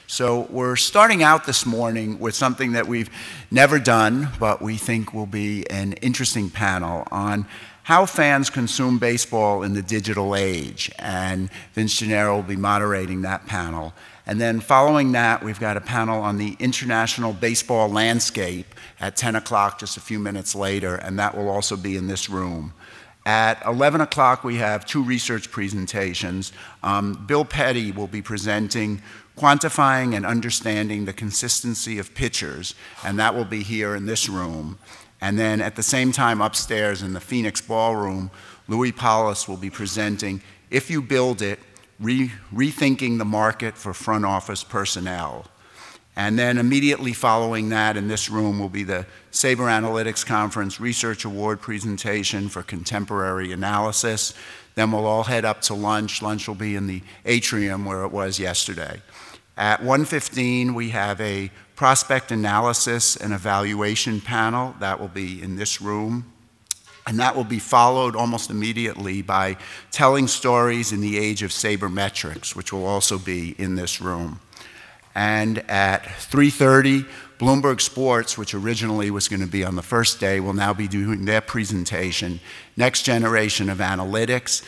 So we're starting out this morning with something that we've never done, but we think will be an interesting panel on how fans consume baseball in the digital age. And Vince Gennaro will be moderating that panel. And then following that, we've got a panel on the international baseball landscape at 10 o'clock, just a few minutes later, and that will also be in this room. At 11 o'clock, we have two research presentations. Bill Petty will be presenting Quantifying and Understanding the Consistency of Pitchers, and that will be here in this room. And then at the same time upstairs in the Phoenix Ballroom, Louis Paulus will be presenting If You Build It, Rethinking the Market for Front Office Personnel. And then immediately following that in this room will be the SABR Analytics Conference Research Award presentation for contemporary analysis. Then we'll all head up to lunch. Lunch will be in the atrium where it was yesterday. At 1:15, we have a prospect analysis and evaluation panel. That will be in this room. And that will be followed almost immediately by Telling Stories in the Age of Sabermetrics, which will also be in this room. And at 3:30, Bloomberg Sports, which originally was going to be on the first day, will now be doing their presentation, Next Generation of Analytics.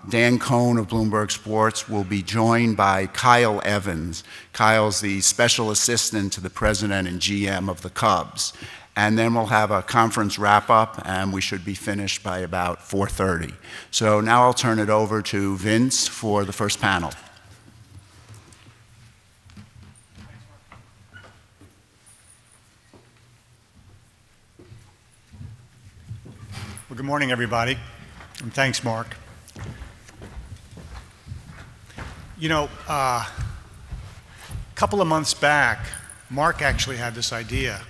Dan Cohn of Bloomberg Sports will be joined by Kyle Evans. Kyle's the special assistant to the president and GM of the Cubs. And then we'll have a conference wrap-up, and we should be finished by about 4:30. So now I'll turn it over to Vince for the first panel. Well, good morning, everybody, and thanks, Mark. You know, a couple of months back, Mark actually had this idea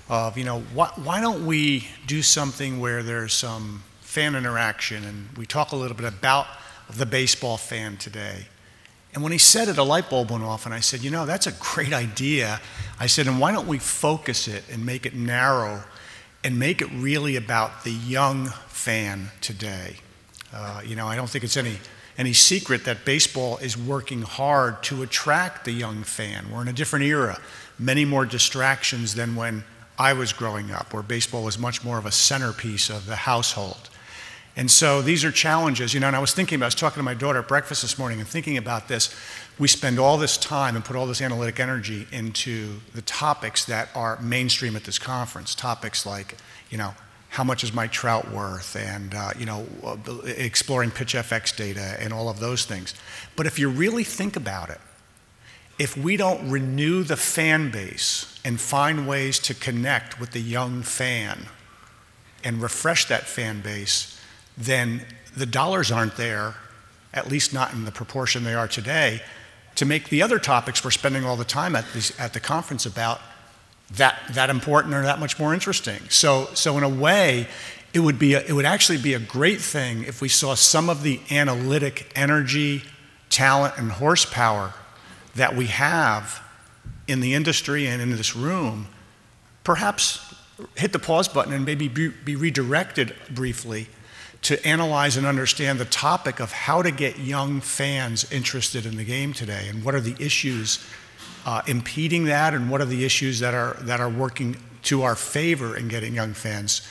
of, you know, why don't we do something where there's some fan interaction and we talk a little bit about the baseball fan today. And when he said it, a light bulb went off, and I said, you know, that's a great idea. I said, and why don't we focus it and make it narrow and make it really about the young fan today. You know, I don't think it's any secret that baseball is working hard to attract the young fan. We're in a different era, many more distractions than when I was growing up, where baseball was much more of a centerpiece of the household. And so these are challenges, you know, and I was talking to my daughter at breakfast this morning and thinking about this. We spend all this time and put all this analytic energy into the topics that are mainstream at this conference, topics like, you know, how much is Mike Trout worth, and you know, exploring pitch FX data and all of those things. But if you really think about it, if we don't renew the fan base and find ways to connect with the young fan and refresh that fan base, then the dollars aren't there, at least not in the proportion they are today, to make the other topics we're spending all the time at the conference about that important or that much more interesting. So in a way, it would actually be a great thing if we saw some of the analytic energy, talent, and horsepower that we have in the industry and in this room, perhaps hit the pause button and maybe be redirected briefly to analyze and understand the topic of how to get young fans interested in the game today, and what are the issues impeding that, and what are the issues that are working to our favor in getting young fans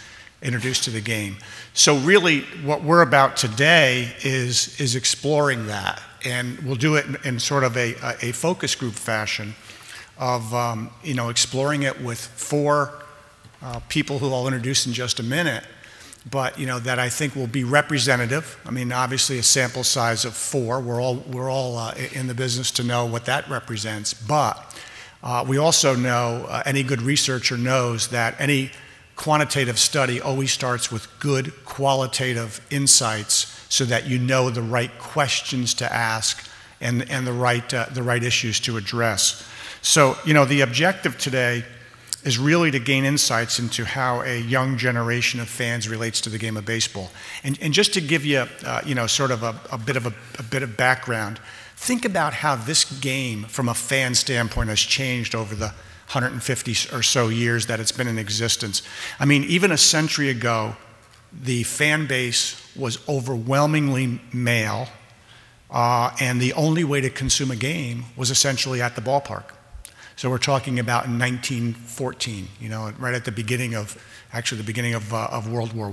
introduced to the game. So really what we're about today is exploring that, and we'll do it in sort of a focus group fashion of you know, exploring it with four people who I'll introduce in just a minute, but you know, that I think will be representative. I mean, obviously a sample size of 4. We're all in the business to know what that represents, but we also know, any good researcher knows that any quantitative study always starts with good qualitative insights so that you know the right questions to ask and the right issues to address. So, you know, the objective today is really to gain insights into how a young generation of fans relates to the game of baseball. And just to give you, you know, sort of a bit of background, think about how this game, from a fan standpoint, has changed over the 150 or so years that it's been in existence. I mean, even a century ago, the fan base was overwhelmingly male. and the only way to consume a game was essentially at the ballpark. So we're talking about in 1914, you know, right at the beginning of, actually the beginning of World War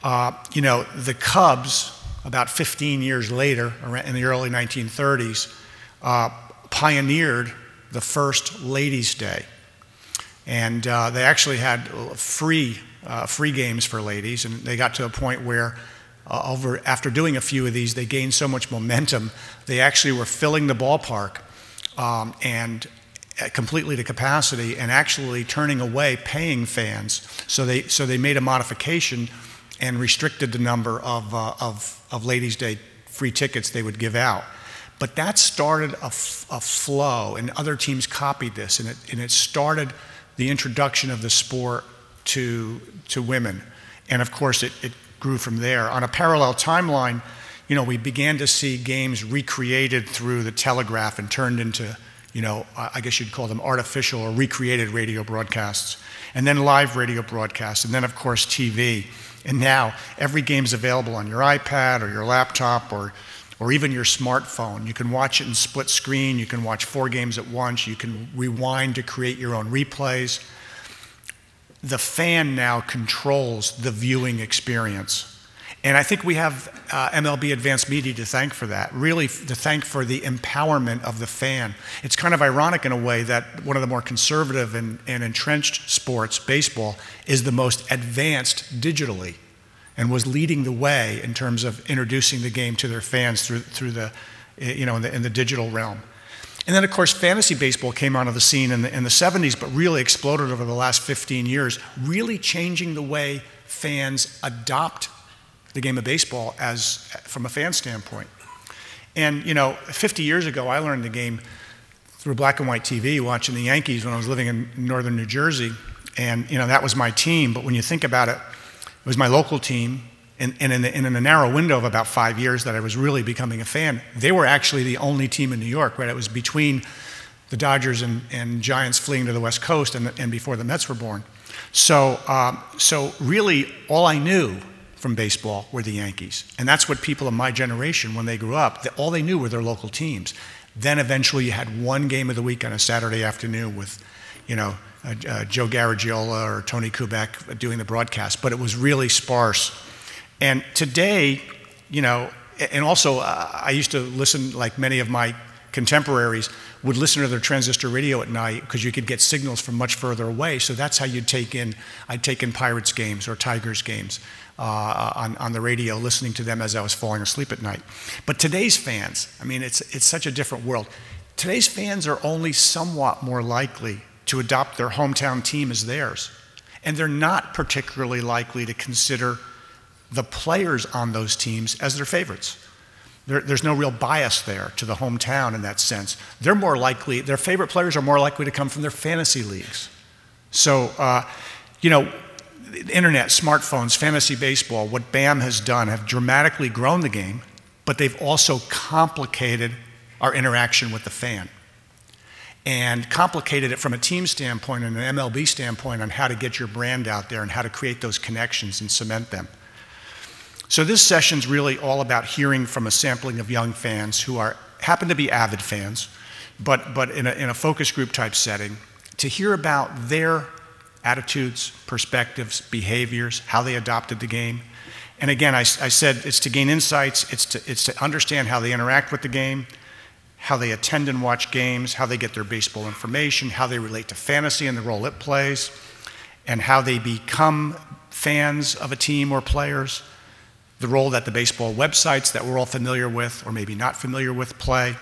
I. You know, the Cubs, about 15 years later, in the early 1930s, pioneered the first Ladies' Day. And they actually had free games for ladies, and they got to a point where after doing a few of these, they gained so much momentum, they actually were filling the ballpark and completely to capacity, and actually turning away paying fans. So they made a modification and restricted the number of Ladies' Day free tickets they would give out. But that started a flow, and other teams copied this, and it started the introduction of the sport to women. And of course, it grew from there. On a parallel timeline, you know, we began to see games recreated through the telegraph and turned into, you know, I guess you'd call them artificial or recreated radio broadcasts, and then live radio broadcasts, and then of course TV. And now every game's available on your iPad or your laptop or even your smartphone. You can watch it in split screen, you can watch 4 games at once, you can rewind to create your own replays. The fan now controls the viewing experience. And I think we have MLB Advanced Media to thank for that, really to thank for the empowerment of the fan. It's kind of ironic in a way that one of the more conservative and entrenched sports, baseball, is the most advanced digitally and was leading the way in terms of introducing the game to their fans through the, you know, in the digital realm. And then, of course, fantasy baseball came onto the scene in the 70s, but really exploded over the last 15 years, really changing the way fans adopt the game of baseball from a fan standpoint. And, you know, 50 years ago, I learned the game through black and white TV, watching the Yankees when I was living in northern New Jersey. And, you know, that was my team. But when you think about it, it was my local team. And in a narrow window of about 5 years that I was really becoming a fan, they were actually the only team in New York, right? It was between the Dodgers and Giants fleeing to the West Coast and before the Mets were born. So really all I knew from baseball were the Yankees. And that's what people of my generation, when they grew up, all they knew were their local teams. Then eventually you had one game of the week on a Saturday afternoon with, you know, Joe Garagiola or Tony Kubek doing the broadcast, but it was really sparse. And today, you know, and also I used to listen, like many of my contemporaries, would listen to their transistor radio at night because you could get signals from much further away. So that's how I'd take in Pirates games or Tigers games on the radio, listening to them as I was falling asleep at night. But today's fans, I mean, it's such a different world. Today's fans are only somewhat more likely to adopt their hometown team as theirs. And they're not particularly likely to consider the players on those teams as their favorites. There's no real bias there to the hometown in that sense. They're more likely, their favorite players are more likely to come from their fantasy leagues. So, you know, the internet, smartphones, fantasy baseball, what BAM has done have dramatically grown the game, but they've also complicated our interaction with the fan. And complicated it from a team standpoint and an MLB standpoint on how to get your brand out there and how to create those connections and cement them. So this session's really all about hearing from a sampling of young fans who happen to be avid fans, but in a focus group type setting, to hear about their attitudes, perspectives, behaviors, how they adopted the game. And again, I said it's to gain insights, it's to understand how they interact with the game, how they attend and watch games, how they get their baseball information, how they relate to fantasy and the role it plays, and how they become fans of a team or players, the role that the baseball websites that we're all familiar with or maybe not familiar with play,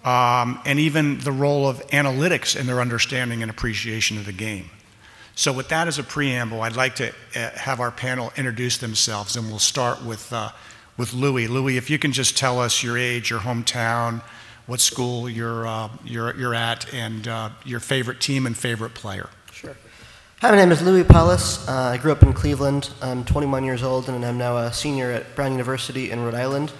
and even the role of analytics in their understanding and appreciation of the game. So with that as a preamble, I'd like to have our panel introduce themselves, and we'll start with Louis. Louis, if you can just tell us your age, your hometown, what school you're at, and your favorite team and favorite player. Sure. Hi, my name is Louis Paulus. I grew up in Cleveland. I'm 21 years old, and I'm now a senior at Brown University in Rhode Island.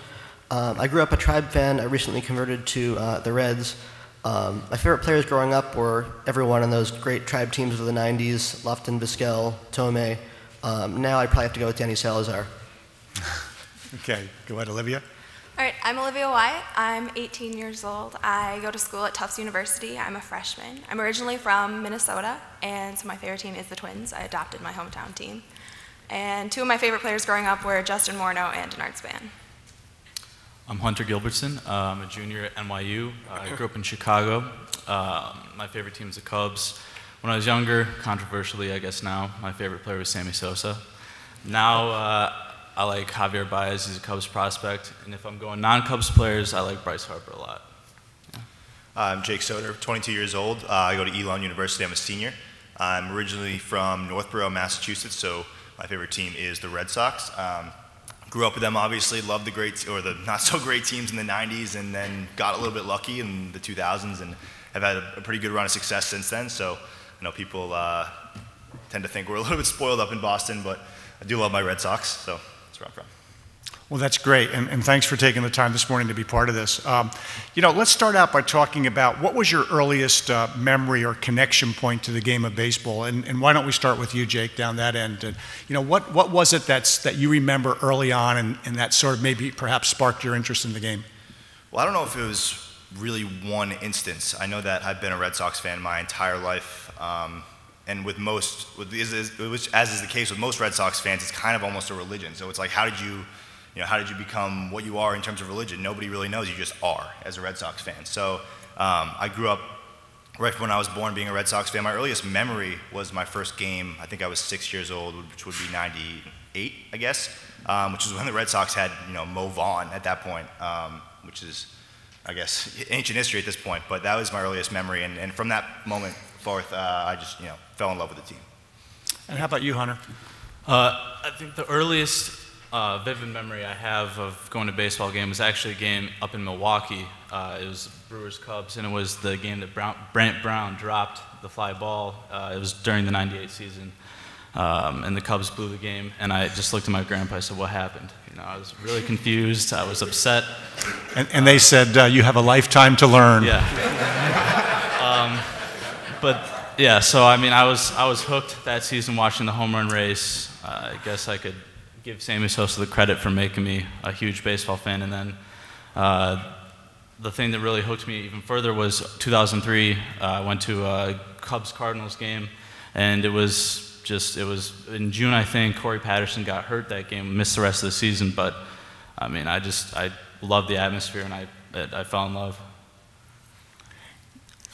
I grew up a Tribe fan. I recently converted to the Reds. My favorite players growing up were everyone on those great Tribe teams of the 90s, Lofton, Vizquel, Tomei. Now I'd probably have to go with Danny Salazar. Okay, go ahead, Olivia. All right, I'm Olivia Wyatt. I'm 18 years old. I go to school at Tufts University. I'm a freshman. I'm originally from Minnesota, and so my favorite team is the Twins. I adopted my hometown team. And two of my favorite players growing up were Justin Morneau and Denard Span. I'm Hunter Gilbertson. I'm a junior at NYU. I grew up in Chicago. My favorite team is the Cubs. When I was younger, controversially I guess now, my favorite player was Sammy Sosa. Now I like Javier Baez. He's a Cubs prospect. And if I'm going non-Cubs players, I like Bryce Harper a lot. Yeah. I'm Jake Soder, 22 years old. I go to Elon University. I'm a senior. I'm originally from Northborough, Massachusetts, so my favorite team is the Red Sox. Grew up with them, obviously, loved the great, or the not so great teams in the 90s, and then got a little bit lucky in the 2000s and have had a pretty good run of success since then. So I know people tend to think we're a little bit spoiled up in Boston, but I do love my Red Sox, so that's where I'm from. Well, that's great, and thanks for taking the time this morning to be part of this. Let's start out by talking about what was your earliest memory or connection point to the game of baseball, and why don't we start with you, Jake, down that end. And, what was it that you remember early on and that sort of maybe perhaps sparked your interest in the game? Well, I don't know if it was really one instance. I know that I've been a Red Sox fan my entire life, and as is the case with most Red Sox fans, it's kind of almost a religion. So it's like, how did you become what you are in terms of religion? Nobody really knows. You just are as a Red Sox fan. So I grew up right when I was born being a Red Sox fan. My earliest memory was my first game. I think I was 6 years old, which would be '98, I guess, which is when the Red Sox had Mo Vaughn at that point, which is, I guess, ancient history at this point. But that was my earliest memory, and from that moment forth, I just fell in love with the team. And how about you, Hunter? I think the earliest vivid memory I have of going to a baseball game was actually a game up in Milwaukee. It was Brewers-Cubs, and it was the game that Brant Brown dropped the fly ball. It was during the '98 season, and the Cubs blew the game. And I just looked at my grandpa. I said, "What happened?" I was really confused. I was upset. And they said, "You have a lifetime to learn." Yeah. But yeah, so I mean, I was hooked that season watching the home run race. I guess I could give Sammy Sosa the credit for making me a huge baseball fan. And then the thing that really hooked me even further was 2003. I went to a Cubs-Cardinals game, and it was in June, I think. Corey Patterson got hurt that game, missed the rest of the season. But I mean, I loved the atmosphere, and I fell in love.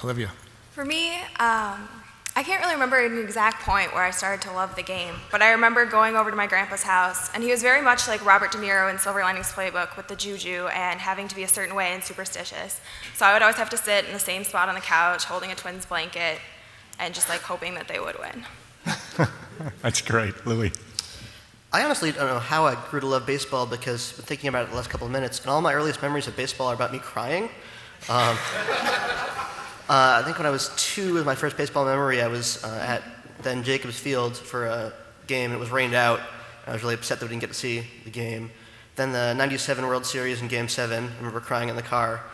Olivia. For me, I can't really remember an exact point where I started to love the game, but I remember going over to my grandpa's house, and he was very much like Robert De Niro in Silver Linings Playbook with the juju and having to be a certain way and superstitious. So I would always have to sit in the same spot on the couch holding a Twins blanket and just like hoping that they would win. That's great. Louis. I honestly don't know how I grew to love baseball because I've been thinking about it the last couple of minutes, and all my earliest memories of baseball are about me crying. I think when I was 2 was my first baseball memory. I was at then Jacobs Field for a game. It was rained out. I was really upset that we didn't get to see the game. Then the '97 World Series in Game 7. I remember crying in the car.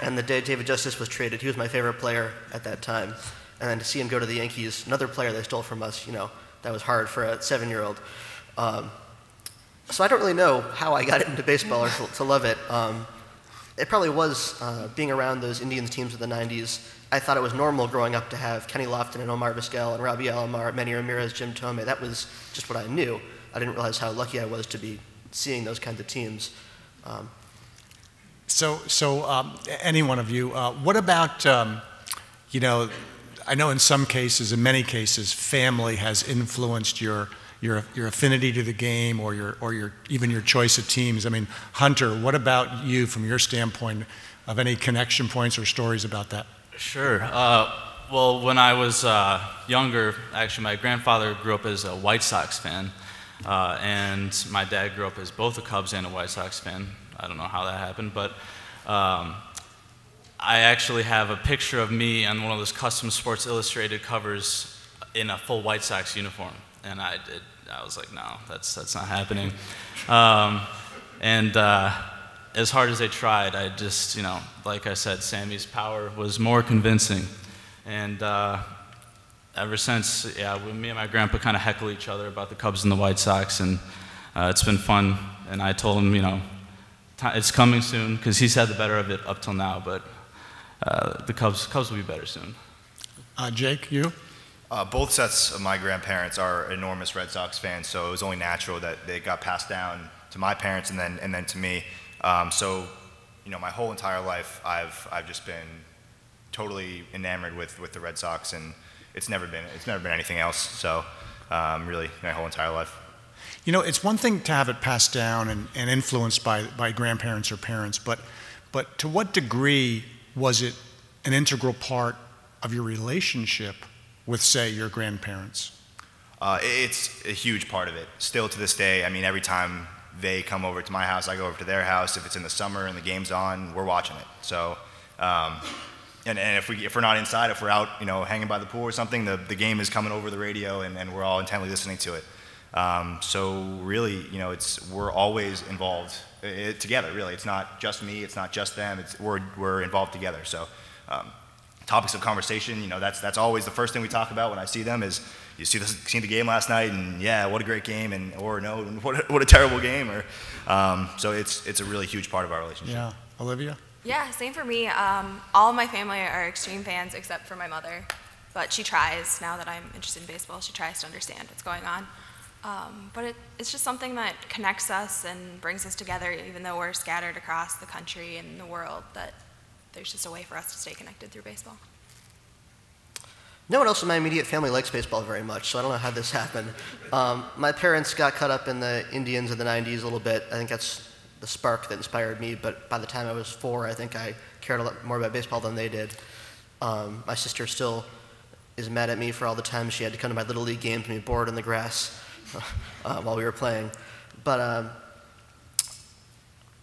And the day David Justice was traded, he was my favorite player at that time. And then to see him go to the Yankees, another player they stole from us, that was hard for a 7-year-old. So I don't really know how I got into baseball or to love it. It probably was being around those Indians teams of the 90s. I thought it was normal growing up to have Kenny Lofton and Omar Vizquel and Robbie Alomar, Manny Ramirez, Jim Thome. That was just what I knew. I didn't realize how lucky I was to be seeing those kinds of teams. So any one of you, what about, I know in some cases, in many cases, family has influenced your affinity to the game or even your choice of teams. I mean, Hunter, what about you from your standpoint of any connection points or stories about that? Sure. Well, when I was younger, actually my grandfather grew up as a White Sox fan, and my dad grew up as both a Cubs and a White Sox fan. I don't know how that happened, but I actually have a picture of me on one of those custom Sports Illustrated covers in a full White Sox uniform. And I was like, no, that's not happening. As hard as they tried, I just, like I said, Sammy's power was more convincing. And ever since, me and my grandpa kind of heckle each other about the Cubs and the White Sox, and it's been fun. And I told him, it's coming soon because he's had the better of it up till now, but the Cubs will be better soon. Jake, you? Both sets of my grandparents are enormous Red Sox fans, so it was only natural that they got passed down to my parents and then to me. So, you know, my whole entire life, I've just been totally enamored with the Red Sox, and it's never been anything else. So, really, my whole entire life. You know, it's one thing to have it passed down and influenced by grandparents or parents, but to what degree was it an integral part of your relationship with, say, your grandparents? It's a huge part of it. Still to this day, I mean, every time they come over to my house, I go over to their house. If it's in the summer and the game's on, we're watching it. So, and if we're not inside, if we're out, you know, hanging by the pool or something, the game is coming over the radio, and we're all intently listening to it. So really, you know, we're always involved together. Really, it's not just me, it's not just them. We're involved together. So, topics of conversation, you know, that's always the first thing we talk about when I see them is, you seen the game last night, and yeah, what a great game, or no, what a terrible game, or so it's a really huge part of our relationship. Yeah, Olivia. Yeah, same for me. All of my family are extreme fans except for my mother, but she tries, now that I'm interested in baseball, she tries to understand what's going on. But it's just something that connects us and brings us together, even though we're scattered across the country and the world, that there's just a way for us to stay connected through baseball. No one else in my immediate family likes baseball very much, so I don't know how this happened. My parents got caught up in the Indians in the 90s a little bit. I think that's the spark that inspired me, but by the time I was 4, I think I cared a lot more about baseball than they did. My sister still is mad at me for all the time she had to come to my Little League games and be bored in the grass while we were playing. But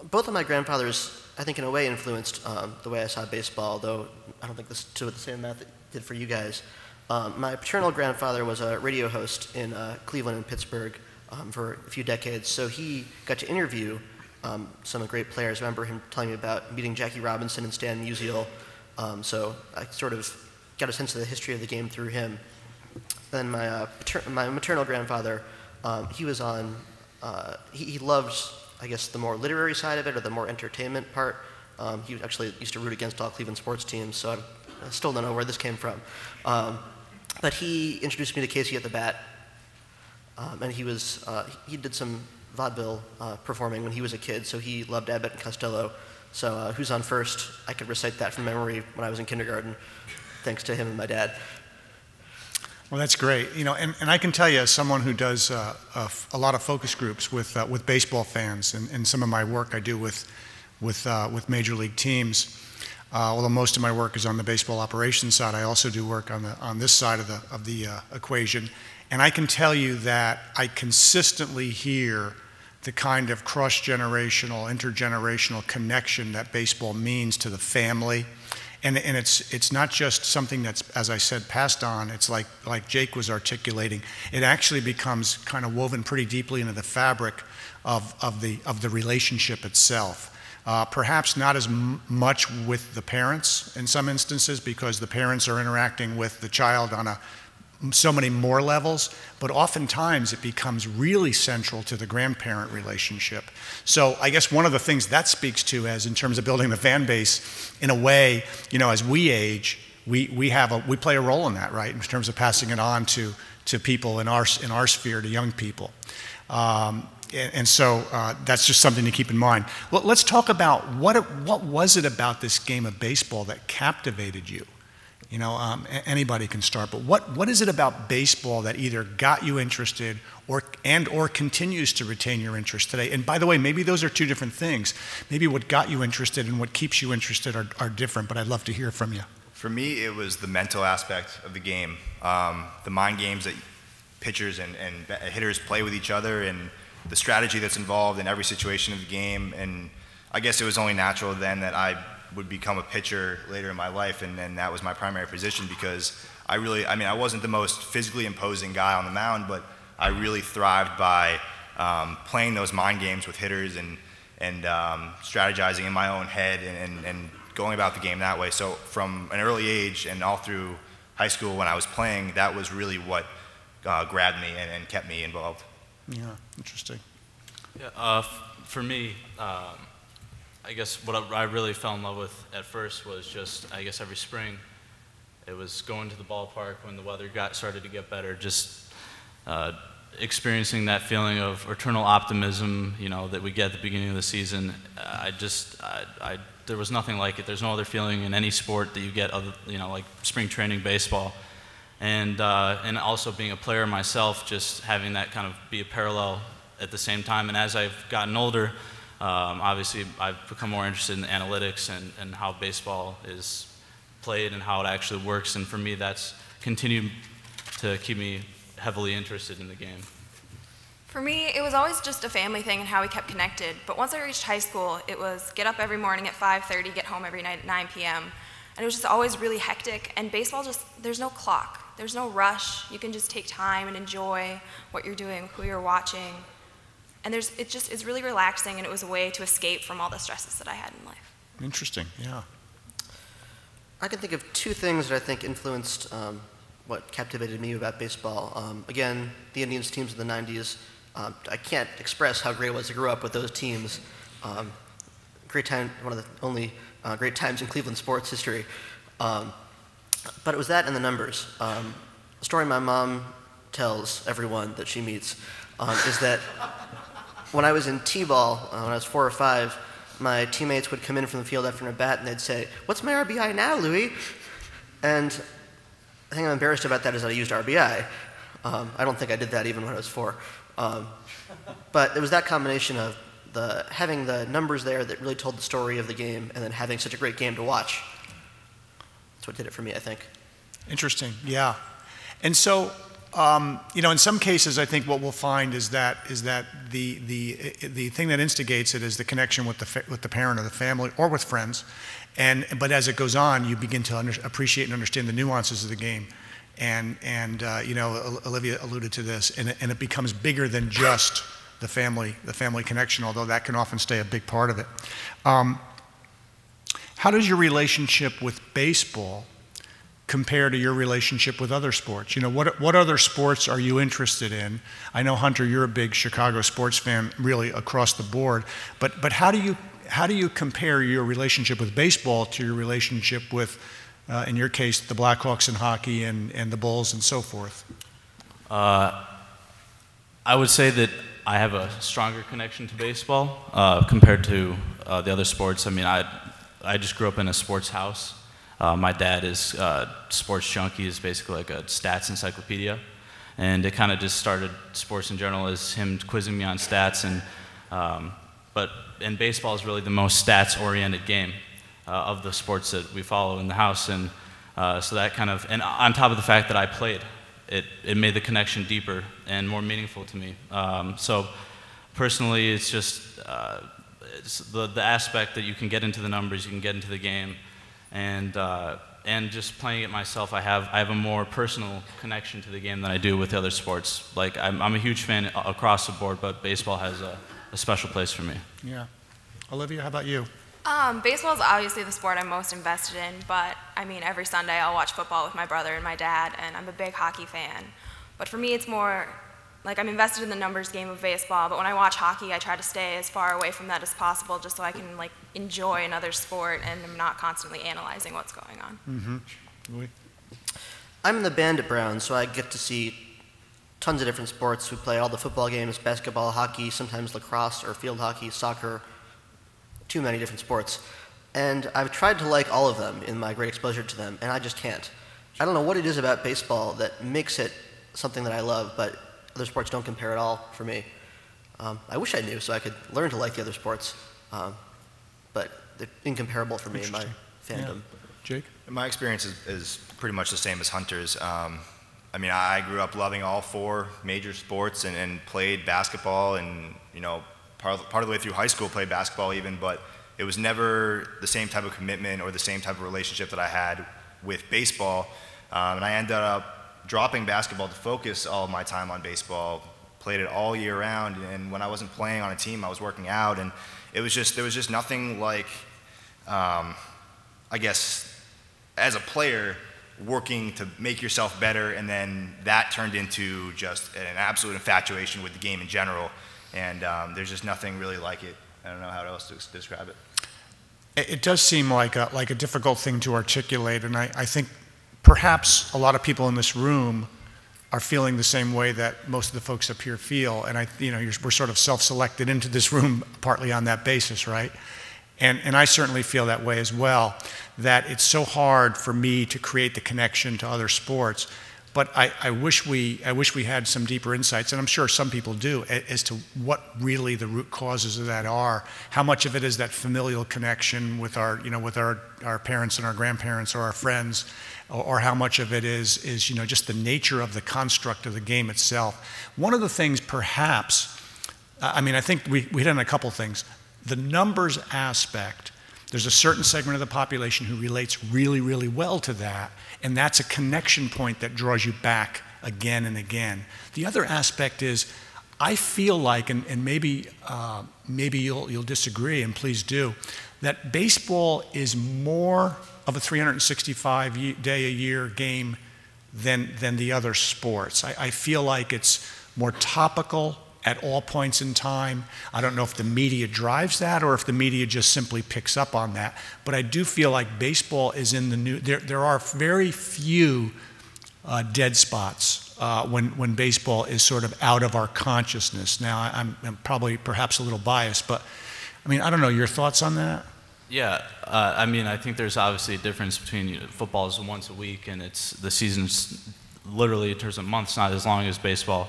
both of my grandfathers, I think in a way, influenced the way I saw baseball, though I don't think this to the same amount that did for you guys. My paternal grandfather was a radio host in Cleveland and Pittsburgh for a few decades, so he got to interview some of the great players. I remember him telling me about meeting Jackie Robinson and Stan Musial, so I sort of got a sense of the history of the game through him. Then my maternal grandfather, he was on, he loved, I guess, the more literary side of it, or the more entertainment part. He actually used to root against all Cleveland sports teams, so I still don't know where this came from. But he introduced me to Casey at the Bat, and he did some vaudeville performing when he was a kid, so he loved Abbott and Costello. So Who's on First, I could recite that from memory when I was in kindergarten, thanks to him and my dad. Well, that's great. You know, and I can tell you, as someone who does a lot of focus groups with baseball fans, and some of my work I do with major league teams. Although most of my work is on the baseball operations side, I also do work on this side of the equation. And I can tell you that I consistently hear the kind of cross-generational, intergenerational connection that baseball means to the family. And it's not just something that's, as I said, passed on. It's like Jake was articulating. It actually becomes kind of woven pretty deeply into the fabric of the relationship itself. Perhaps not as much with the parents in some instances, because the parents are interacting with the child on so many more levels, but oftentimes it becomes really central to the grandparent relationship. So I guess one of the things that speaks to, as in terms of building the fan base, in a way, you know, as we age, we play a role in that, right, in terms of passing it on to people in our sphere, to young people. And so that's just something to keep in mind. Well, let's talk about what was it about this game of baseball that captivated you? You know, anybody can start, but what is it about baseball that either got you interested or continues to retain your interest today? And by the way, maybe those are two different things. Maybe what got you interested and what keeps you interested are different, but I'd love to hear from you. For me, it was the mental aspect of the game, the mind games that pitchers and hitters play with each other, and the strategy that's involved in every situation of the game. And I guess it was only natural then that I would become a pitcher later in my life, and then that was my primary position, because I wasn't the most physically imposing guy on the mound, but I really thrived by playing those mind games with hitters and strategizing in my own head and going about the game that way. So from an early age and all through high school when I was playing, that was really what grabbed me and kept me involved. Yeah, interesting. Yeah, for me, I guess what I really fell in love with at first was just, I guess, every spring. It was going to the ballpark when the weather started to get better, just experiencing that feeling of eternal optimism, that we get at the beginning of the season. There was nothing like it. There's no other feeling in any sport that you get, like spring training baseball. And also being a player myself, just having that kind of be a parallel at the same time. And as I've gotten older, obviously I've become more interested in analytics and how baseball is played and how it actually works. And for me, that's continued to keep me heavily interested in the game. For me, it was always just a family thing and how we kept connected. But once I reached high school, it was get up every morning at 5:30, get home every night at 9 p.m. And it was just always really hectic. And baseball there's no clock. There's no rush. You can just take time and enjoy what you're doing, who you're watching. And it's really relaxing, and it was a way to escape from all the stresses that I had in life. Interesting, yeah. I can think of two things that I think influenced what captivated me about baseball. Again, the Indians teams of the 90s. I can't express how great it was to grow up with those teams. Great time, one of the only great times in Cleveland sports history. But it was that and the numbers. The story my mom tells everyone that she meets is that when I was in T-ball, when I was 4 or 5, my teammates would come in from the field after an at-bat and they'd say, "What's my RBI now, Louie?" And the thing I'm embarrassed about that is that I used RBI. I don't think I did that even when I was 4. But it was that combination of having the numbers there that really told the story of the game and then having such a great game to watch. That's what did it for me, I think. Interesting, yeah. And so, in some cases, I think what we'll find is that the thing that instigates it is the connection with the parent or the family or with friends, but as it goes on, you begin to appreciate and understand the nuances of the game, and Olivia alluded to this, and it becomes bigger than just the family connection, although that can often stay a big part of it. How does your relationship with baseball compare to your relationship with other sports? What other sports are you interested in? I know, Hunter, you're a big Chicago sports fan, really across the board. But how do you compare your relationship with baseball to your relationship with, in your case, the Blackhawks in hockey and the Bulls and so forth? I would say that I have a stronger connection to baseball compared to the other sports. I mean, I just grew up in a sports house. My dad is sports junkie, is basically like a stats encyclopedia, and it kind of just started sports in general as him quizzing me on stats, and baseball is really the most stats-oriented game of the sports that we follow in the house, and so that kind of, and on top of the fact that I played, it made the connection deeper and more meaningful to me. So personally, it's just it's the aspect that you can get into the numbers, you can get into the game. And just playing it myself, I have a more personal connection to the game than I do with the other sports. Like I'm a huge fan across the board, but baseball has a special place for me. Yeah, Olivia, how about you? Baseball is obviously the sport I'm most invested in, but I mean every Sunday I'll watch football with my brother and my dad, and I'm a big hockey fan. But for me, it's more like I'm invested in the numbers game of baseball, but when I watch hockey, I try to stay as far away from that as possible just so I can enjoy another sport and I'm not constantly analyzing what's going on. Mm-hmm. Louis? I'm in the band at Brown, so I get to see tons of different sports. We play all the football games, basketball, hockey, sometimes lacrosse or field hockey, soccer, too many different sports. And I've tried to like all of them in my great exposure to them, and I just can't. I don't know what it is about baseball that makes it something that I love, but other sports don't compare at all for me. I wish I knew so I could learn to like the other sports, but they're incomparable for me in my fandom. Yeah. Jake? My experience is pretty much the same as Hunter's. I mean, I grew up loving all 4 major sports and played basketball and, part of the way through high school played basketball even, but it was never the same type of commitment or the same type of relationship that I had with baseball. And I ended up dropping basketball to focus all of my time on baseball, played it all year round, and when I wasn't playing on a team, I was working out, and there was just nothing like, I guess, as a player, working to make yourself better, and then that turned into just an absolute infatuation with the game in general, and there's just nothing really like it. I don't know how else to describe it. It does seem like a difficult thing to articulate, and I think perhaps a lot of people in this room are feeling the same way that most of the folks up here feel, and we're sort of self-selected into this room partly on that basis, right? And I certainly feel that way as well, that it's so hard for me to create the connection to other sports. But I wish we had some deeper insights, and I'm sure some people do, as to what really the root causes of that are. How much of it is that familial connection with our parents and our grandparents or our friends, or how much of it is just the nature of the construct of the game itself. One of the things, perhaps, I think we hit on a couple things. The numbers aspect. There's a certain segment of the population who relates really, really well to that, and that's a connection point that draws you back again and again. The other aspect is, I feel like, and maybe you'll disagree, and please do, that baseball is more of a 365-day-a-year game than the other sports. I feel like it's more topical at all points in time. I don't know if the media drives that or if the media just simply picks up on that, but I do feel like baseball is in the new, there are very few dead spots when baseball is sort of out of our consciousness. Now, I'm probably perhaps a little biased, but I don't know, your thoughts on that? Yeah, I think there's obviously a difference between football is once a week, and the season's literally in terms of months, not as long as baseball.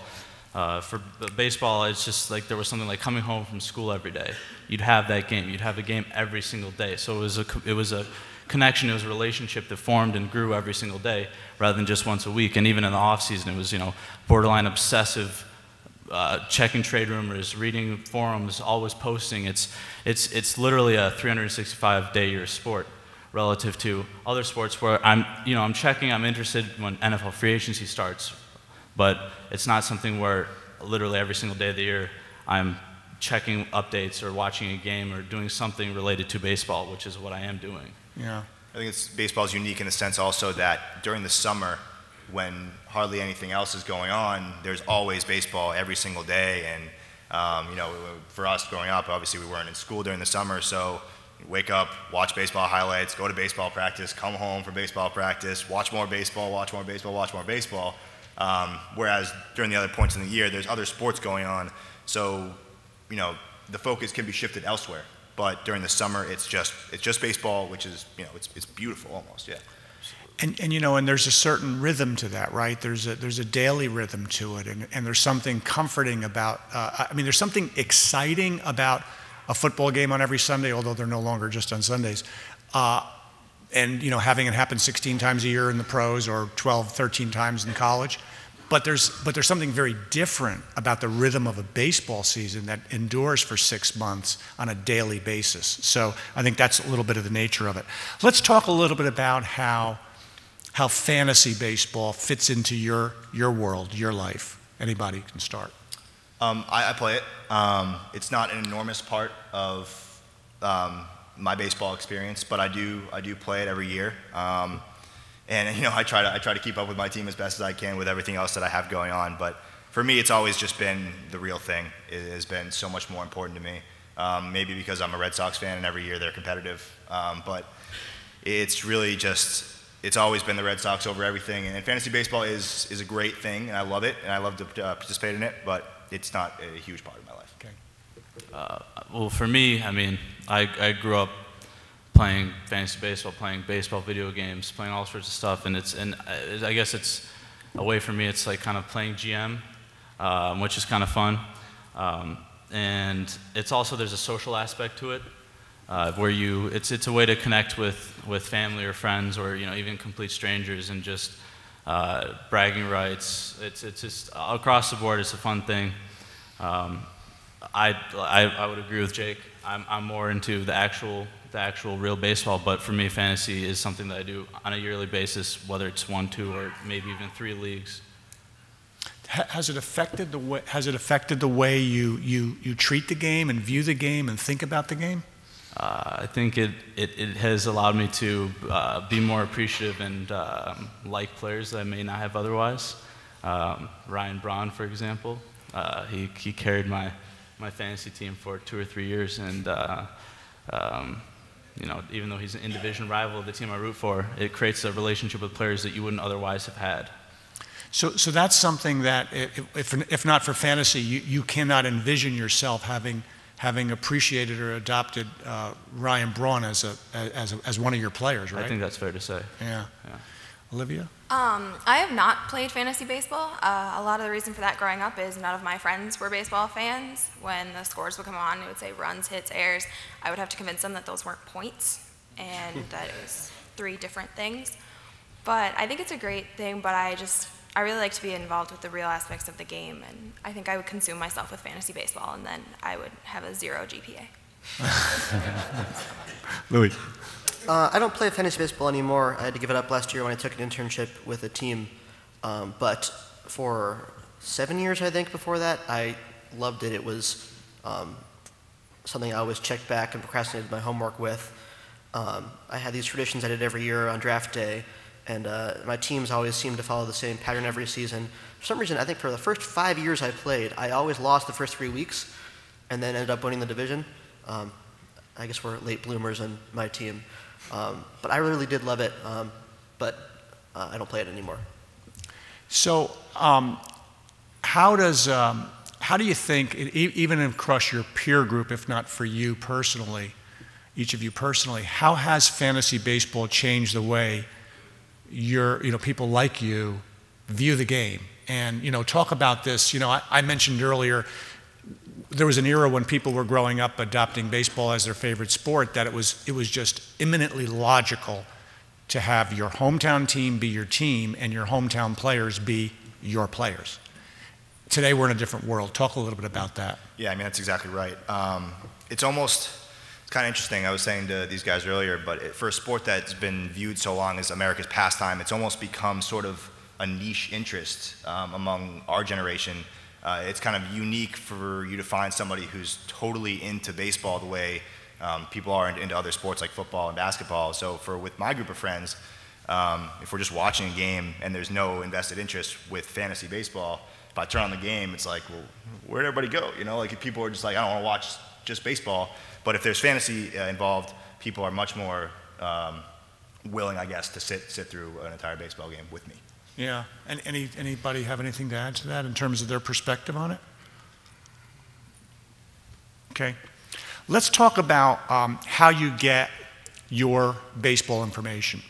For baseball, it's just like there was something like coming home from school every day. You'd have that game. You'd have a game every single day. So it was a connection. It was a relationship that formed and grew every single day, rather than just once a week. And even in the off season, it was borderline obsessive, checking trade rumors, reading forums, always posting. It's literally a 365-day-year sport relative to other sports where I'm checking. I'm interested when NFL free agency starts. But it's not something where literally every single day of the year I'm checking updates or watching a game or doing something related to baseball, which is what I am doing. Yeah. I think baseball is unique in the sense also that during the summer, when hardly anything else is going on, there's always baseball every single day. And for us growing up, obviously we weren't in school during the summer, so wake up, watch baseball highlights, go to baseball practice, come home from baseball practice, watch more baseball, watch more baseball, watch more baseball. Whereas during the other points in the year, there's other sports going on, so the focus can be shifted elsewhere. But during the summer, it's just baseball, which is it's beautiful almost, yeah. And there's a certain rhythm to that, right? There's a daily rhythm to it, and there's something comforting about. There's something exciting about a football game on every Sunday, although they're no longer just on Sundays. And having it happen 16 times a year in the pros or 12, 13 times in college. But there's something very different about the rhythm of a baseball season that endures for 6 months on a daily basis. So I think that's a little bit of the nature of it. Let's talk a little bit about how fantasy baseball fits into your world, your life. Anybody can start. I play it. It's not an enormous part of my baseball experience, but I do play it every year, and I try to keep up with my team as best as I can with everything else that I have going on. But for me, it's always just been the real thing. It has been so much more important to me. Maybe because I'm a Red Sox fan and every year they're competitive, but it's really it's always been the Red Sox over everything. And fantasy baseball is a great thing, and I love it, and I love to participate in it. But it's not a huge part of my life. Okay. Well, for me, I grew up playing fantasy baseball, playing baseball video games, playing all sorts of stuff, and I guess it's a way for me. It's like kind of playing GM, which is kind of fun, and it's also there's a social aspect to it, where it's a way to connect with family or friends or even complete strangers and just bragging rights. It's just across the board. It's a fun thing. I would agree with Jake. I'm more into the actual real baseball, but for me, fantasy is something that I do on a yearly basis, whether it's 1, 2, or maybe even 3 leagues. Has it affected the way you treat the game and view the game and think about the game? I think it has allowed me to be more appreciative and like players that I may not have otherwise. Ryan Braun, for example, he carried my fantasy team for 2 or 3 years, and even though he's an in-division rival of the team I root for, it creates a relationship with players that you wouldn't otherwise have had. So that's something that, if not for fantasy, you cannot envision yourself having appreciated or adopted Ryan Braun as one of your players, right? I think that's fair to say. Yeah. Olivia? I have not played fantasy baseball. A lot of the reason for that growing up is none of my friends were baseball fans. When the scores would come on, it would say runs, hits, errors. I would have to convince them that those weren't points and that it was 3 different things. But I think it's a great thing, but I really like to be involved with the real aspects of the game, and I think I would consume myself with fantasy baseball, and then I would have a 0 GPA. Louis? I don't play fantasy baseball anymore. I had to give it up last year when I took an internship with a team. But for 7 years, I think, before that, I loved it. It was something I always checked back and procrastinated my homework with. I had these traditions I did every year on draft day, and my teams always seemed to follow the same pattern every season. For some reason, I think for the first 5 years I played, I always lost the first 3 weeks and then ended up winning the division. I guess we're late bloomers on my team. But I really did love it, but I don't play it anymore. So how do you think, even across your peer group, if not for you personally, each of you personally, how has fantasy baseball changed the way people like you view the game? And, talk about this. I mentioned earlier, there was an era when people were growing up adopting baseball as their favorite sport, that it was just imminently logical to have your hometown team be your team and your hometown players be your players. Today we're in a different world. Talk a little bit about that. Yeah, that's exactly right. It's kind of interesting. I was saying to these guys earlier, but for a sport that's been viewed so long as America's pastime, it's almost become sort of a niche interest among our generation. It's kind of unique for you to find somebody who's totally into baseball the way people are into other sports like football and basketball. So with my group of friends, if we're just watching a game and there's no invested interest with fantasy baseball, if I turn on the game, it's like, well, where'd everybody go? Like people are just like, I don't want to watch just baseball. But if there's fantasy involved, people are much more willing, I guess, to sit through an entire baseball game with me. Yeah, and anybody have anything to add to that in terms of their perspective on it? Okay, let's talk about how you get your baseball information.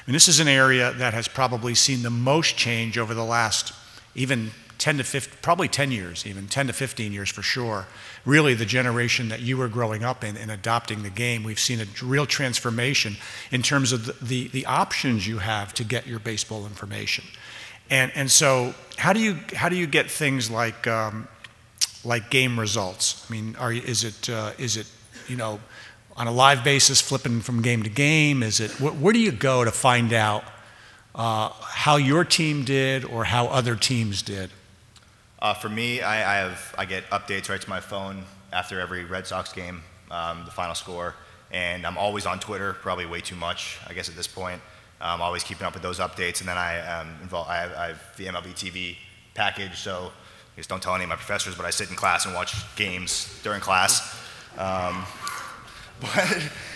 This is an area that has probably seen the most change over the last even 10 to 15, probably 10 years, even 10 to 15 years for sure. Really the generation that you were growing up in and adopting the game, we've seen a real transformation in terms of the options you have to get your baseball information. And so how do you get things like game results? Is it on a live basis, flipping from game to game? Where do you go to find out how your team did or how other teams did? For me, I get updates right to my phone after every Red Sox game, the final score, and I'm always on Twitter, probably way too much, I guess at this point. I'm always keeping up with those updates, and then I have the MLB TV package, so I guess don't tell any of my professors, but I sit in class and watch games during class. But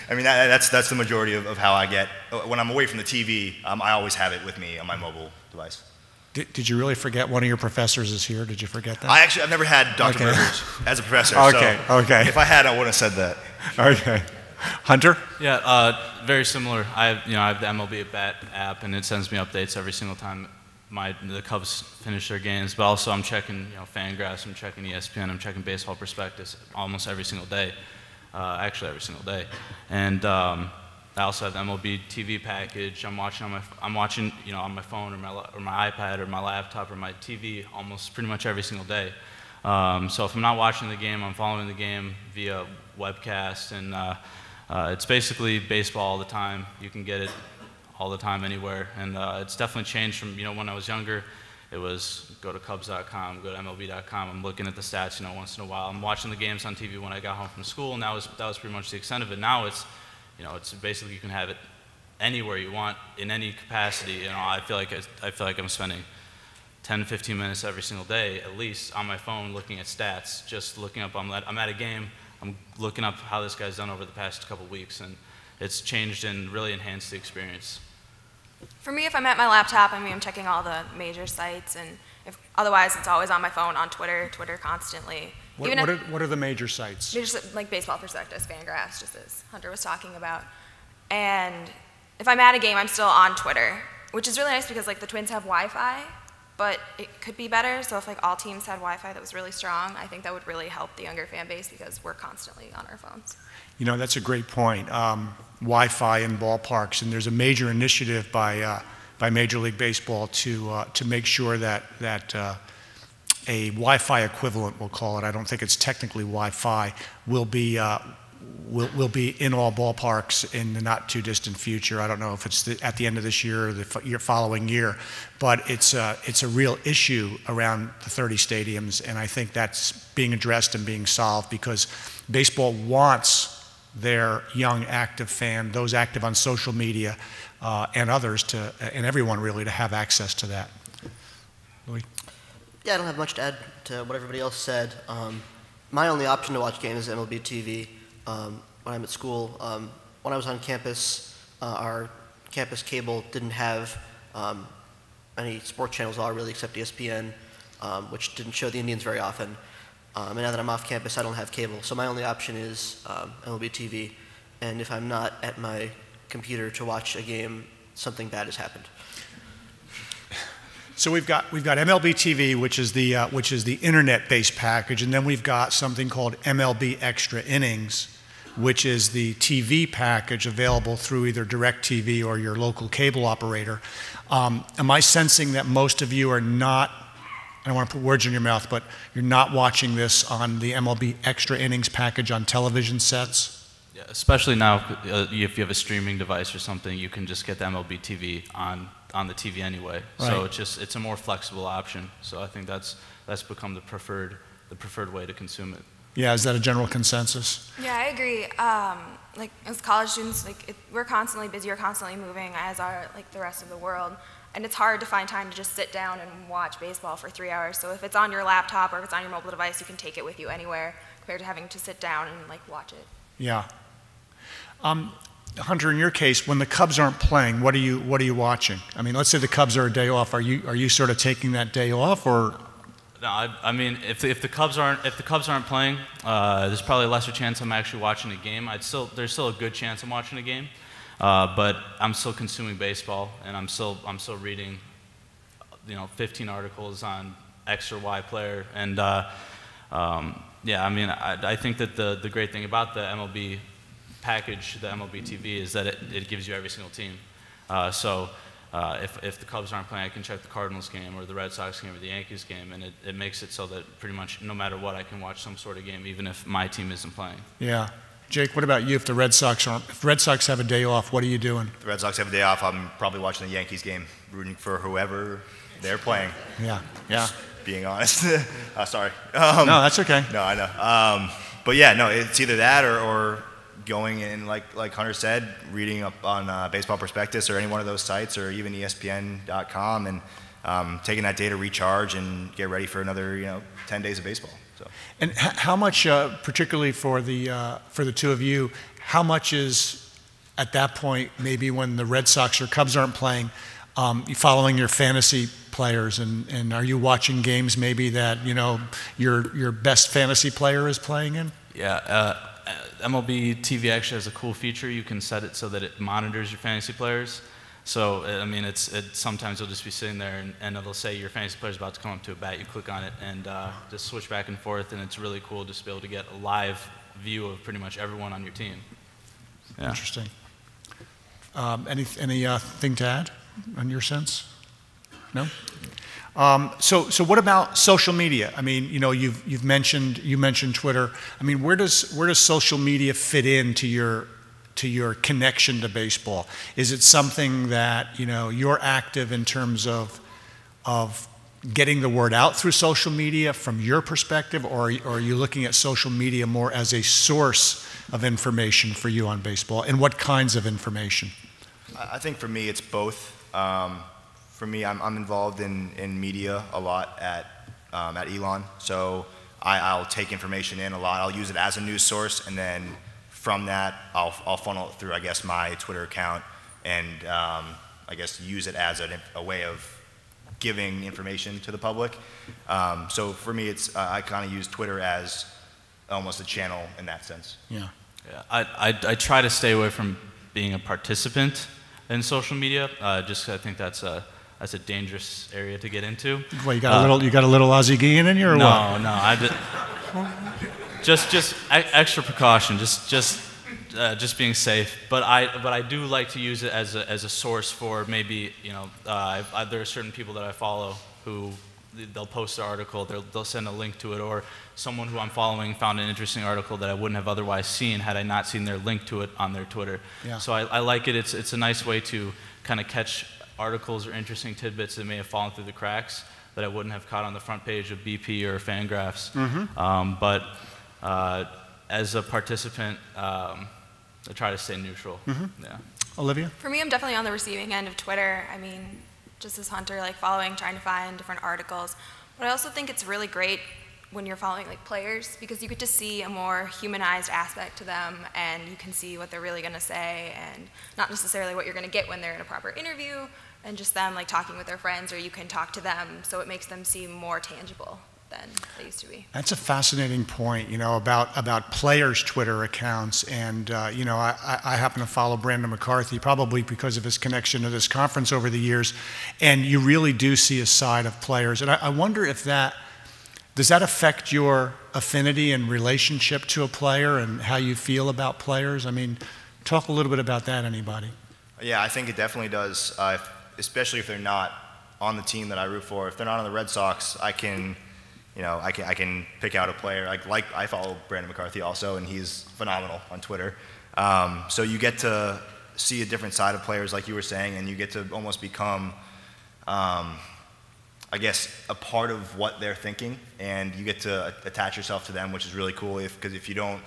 that's the majority of how I get. When I'm away from the TV, I always have it with me on my mobile device. Did you really forget one of your professors is here? Did you forget that? I've never had Dr. Burgers as a professor. Okay, so okay. If I had, I wouldn't have said that. Okay. Hunter? Yeah, very similar. I have the MLB at Bat app, and it sends me updates every single time the Cubs finish their games. But also, I'm checking Fangraphs, I'm checking ESPN, I'm checking Baseball Prospectus almost every single day. Actually, every single day. And I also have the MLB TV package. I'm watching on my phone or my iPad or my laptop or my TV almost pretty much every single day. So if I'm not watching the game, I'm following the game via webcast, and it's basically baseball all the time. You can get it all the time anywhere, and it's definitely changed from when I was younger. It was go to Cubs.com, go to MLB.com. I'm looking at the stats, once in a while. I'm watching the games on TV when I got home from school, and that was pretty much the extent of it. Now it's basically you can have it anywhere you want in any capacity. I feel like I'm spending 10 to 15 minutes every single day, at least, on my phone looking at stats, just looking up. I'm at a game. I'm looking up how this guy's done over the past couple weeks, and it's changed and really enhanced the experience. For me, if I'm at my laptop, I mean, I'm checking all the major sites, and otherwise, it's always on my phone, on Twitter constantly. What are the major sites? Just like Baseball Prospectus, Fangraphs, just as Hunter was talking about. And if I'm at a game, I'm still on Twitter, which is really nice because like the Twins have Wi-Fi, but it could be better. So if like all teams had Wi-Fi that was really strong, I think that would really help the younger fan base because we're constantly on our phones. You know, that's a great point. Wi-Fi in ballparks, and there's a major initiative by Major League Baseball to make sure that a Wi-Fi equivalent, we'll call it, I don't think it's technically Wi-Fi, will be in all ballparks in the not too distant future. I don't know if it's at the end of this year or the following year, but it's a real issue around the 30 stadiums, and I think that's being addressed and being solved because baseball wants their young active fan, those active on social media, and others and everyone really to have access to that. Louis? Yeah, I don't have much to add to what everybody else said. My only option to watch games is MLB TV. When I'm at school, when I was on campus, our campus cable didn't have any sports channels at all really except ESPN, which didn't show the Indians very often. And now that I'm off campus, I don't have cable. So my only option is MLB TV. And if I'm not at my computer to watch a game, something bad has happened. So we've got MLB TV, which is the internet-based package, and then we've got something called MLB Extra Innings, which is the TV package available through either DirecTV or your local cable operator. Am I sensing that most of you are not, I don't want to put words in your mouth, but you're not watching this on the MLB Extra Innings package on television sets? Yeah, especially now, if you have a streaming device or something, you can just get the MLB TV on the TV anyway. Right. So it's a more flexible option. So I think that's become the preferred way to consume it. Yeah, is that a general consensus? Yeah, I agree. Like as college students, we're constantly busy, we're constantly moving, as are like the rest of the world, and it's hard to find time to just sit down and watch baseball for 3 hours. So if it's on your laptop or if it's on your mobile device, you can take it with you anywhere compared to having to sit down and like watch it. Yeah. Hunter, in your case, when the Cubs aren't playing, what are you watching? I mean, let's say the Cubs are a day off. Are you sort of taking that day off, or? No, I mean, if the Cubs aren't playing, there's probably a lesser chance I'm actually watching a game. There's still a good chance I'm watching a game, but I'm still consuming baseball, and I'm still reading, 15 articles on X or Y player, and yeah, I mean, I think that the great thing about the MLB package, the MLB TV, is that it gives you every single team. So if the Cubs aren't playing, I can check the Cardinals game or the Red Sox game or the Yankees game, and it makes it so that pretty much no matter what, I can watch some sort of game, even if my team isn't playing. Yeah. Jake, what about you? If the Red Sox have a day off, what are you doing? If the Red Sox have a day off, I'm probably watching the Yankees game, rooting for whoever they're playing. Yeah. Yeah. Being honest. Sorry. No, that's okay. No, I know. But yeah, no, it's either that or going in, like Hunter said, reading up on Baseball Prospectus or any one of those sites, or even ESPN.com, and taking that day to recharge and get ready for another 10 days of baseball. So. And how much, particularly for the two of you, how much is at that point, maybe when the Red Sox or Cubs aren't playing, following your fantasy players, and are you watching games maybe that your best fantasy player is playing in? Yeah. MLB TV actually has a cool feature. You can set it so that it monitors your fantasy players. So, I mean, sometimes you'll just be sitting there and it'll say your fantasy player's about to come up to a bat. You click on it and just switch back and forth, and it's really cool just to be able to get a live view of pretty much everyone on your team. Yeah. Interesting. Anything to add on your sense? No? So what about social media? I mean, you mentioned Twitter. I mean, where does social media fit into your connection to baseball? Is it something that you're active in terms of getting the word out through social media from your perspective, or are you looking at social media more as a source of information for you on baseball, and what kinds of information? I think for me it's both. For me, I'm involved in media a lot at Elon, so I'll take information in a lot. I'll use it as a news source, and then from that, I'll funnel it through, I guess, my Twitter account, and I guess use it as a way of giving information to the public. So for me, it's I kind of use Twitter as almost a channel in that sense. Yeah. I try to stay away from being a participant in social media, just 'cause I think that's a dangerous area to get into. Well, you got a little Ozzie Guillen in you, or what? No, just extra precaution, just being safe. But I do like to use it as a source for maybe, you know, there are certain people that I follow who they'll post an article, they'll send a link to it, or someone who I'm following found an interesting article that I wouldn't have otherwise seen had I not seen their link to it on their Twitter. Yeah. So I like it. It's a nice way to kind of catch articles or interesting tidbits that may have fallen through the cracks that I wouldn't have caught on the front page of BP or Fangraphs. But as a participant, I try to stay neutral. Yeah. Olivia? For me, I'm definitely on the receiving end of Twitter. I mean, just as Hunter, like following, trying to find different articles. But I also think it's really great when you're following like players, because you get to see a more humanized aspect to them, and you can see what they're really going to say, and not necessarily what you're going to get when they're in a proper interview, and just them like talking with their friends, or you can talk to them, so it makes them seem more tangible than they used to be. That's a fascinating point, you know, about players' Twitter accounts. And, you know, I happen to follow Brandon McCarthy, probably because of his connection to this conference over the years. And you really do see a side of players. And I wonder if does that affect your affinity and relationship to a player and how you feel about players? I mean, talk a little bit about that, anybody? Yeah, I think it definitely does, especially if they're not on the team that I root for. If they're not on the Red Sox, I can pick out a player. I follow Brandon McCarthy also, and he's phenomenal on Twitter. So you get to see a different side of players, like you were saying, and you get to almost become, I guess, a part of what they're thinking, and you get to attach yourself to them, which is really cool. Because if you don't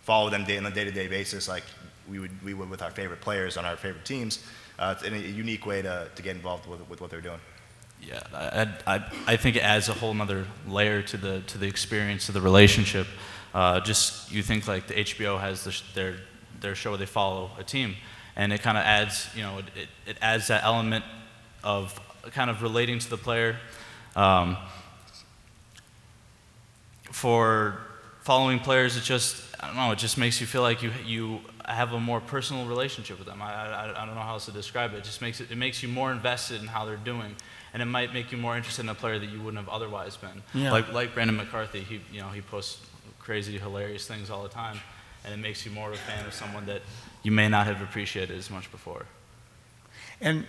follow them on a day-to-day basis, like we would with our favorite players on our favorite teams, it's a unique way to get involved with what they're doing. Yeah, I think it adds a whole nother layer to the experience of the relationship. Just you think like the HBO has their show where they follow a team, and it kind of adds, you know, it adds that element of kind of relating to the player. For following players, I don't know, it just makes you feel like you have a more personal relationship with them. I don't know how else to describe it. It just makes you more invested in how they're doing. And it might make you more interested in a player that you wouldn't have otherwise been. Yeah. Like Brandon McCarthy, he posts crazy, hilarious things all the time, and it makes you more of a fan of someone that you may not have appreciated as much before. And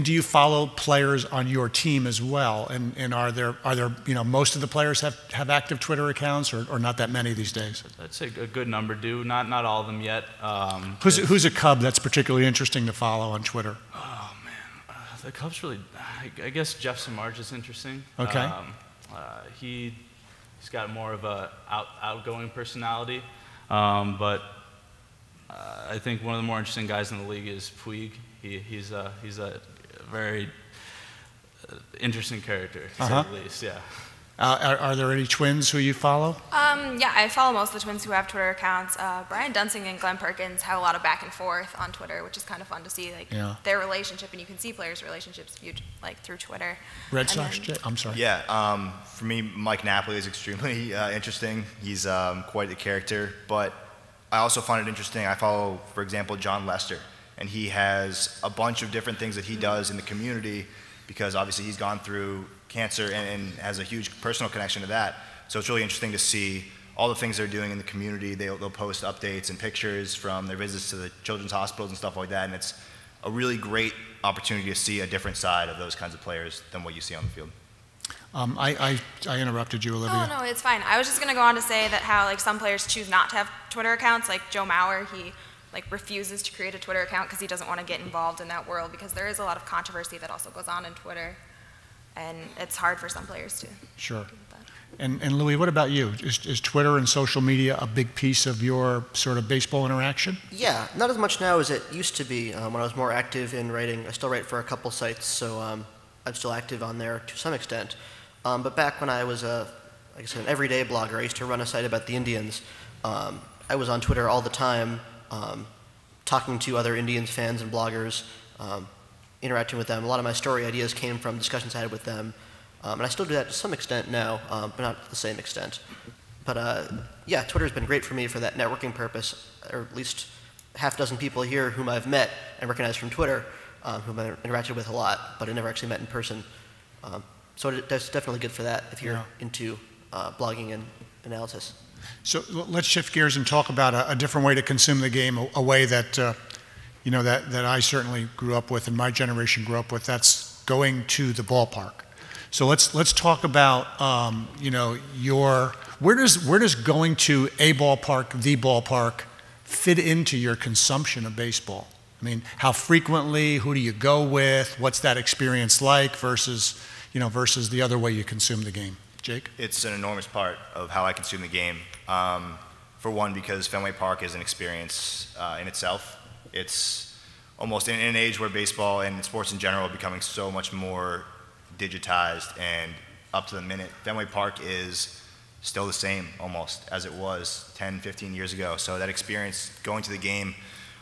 do you follow players on your team as well? And are there you know, most of the players have active Twitter accounts, or not that many these days? I'd say a good number do. Not all of them yet. Who's a Cub that's particularly interesting to follow on Twitter? Oh man, the Cubs really. I guess Jeff Samardzija is interesting. Okay. He's got more of a outgoing personality, but I think one of the more interesting guys in the league is Puig. He's a very interesting character, to say the least. Yeah. Are there any Twins who you follow? Yeah, I follow most of the Twins who have Twitter accounts. Brian Dunsing and Glenn Perkins have a lot of back and forth on Twitter, which is kind of fun to see, like their relationship, and you can see players' relationships viewed like through Twitter. Red Sox, I'm sorry. Yeah, for me, Mike Napoli is extremely interesting. He's quite a character, but I also find it interesting. I follow, for example, John Lester, and he has a bunch of different things that he does in the community, because obviously he's gone through cancer and has a huge personal connection to that. So it's really interesting to see all the things they're doing in the community. They'll post updates and pictures from their visits to the children's hospitals and stuff like that, and it's a really great opportunity to see a different side of those kinds of players than what you see on the field. I interrupted you, Olivia. Oh, no, it's fine. I was just going to go on to say that how like some players choose not to have Twitter accounts, like Joe Mauer, he like refuses to create a Twitter account because he doesn't want to get involved in that world, because there is a lot of controversy that also goes on in Twitter, and it's hard for some players to. Sure. And Louis, what about you? Is Twitter and social media a big piece of your sort of baseball interaction? Yeah, not as much now as it used to be. When I was more active in writing, I still write for a couple sites, so I'm still active on there to some extent. But back when I was like I said, an everyday blogger, I used to run a site about the Indians. I was on Twitter all the time, talking to other Indians fans and bloggers, interacting with them. A lot of my story ideas came from discussions I had with them, and I still do that to some extent now, but not to the same extent. But yeah, Twitter's been great for me for that networking purpose, or at least half a dozen people here whom I've met and recognized from Twitter, whom I've interacted with a lot, but I never actually met in person. So that's definitely good for that if you're into blogging and analysis. So let's shift gears and talk about a different way to consume the game, a way that that I certainly grew up with and my generation grew up with. That's going to the ballpark. So let's talk about where does going to a ballpark, the ballpark, fit into your consumption of baseball? I mean, how frequently? Who do you go with? What's that experience like versus the other way you consume the game? Jake? It's an enormous part of how I consume the game. For one, because Fenway Park is an experience in itself. It's almost in an age where baseball and sports in general are becoming so much more digitized and up to the minute. Fenway Park is still the same almost as it was 10, 15 years ago. So that experience, going to the game,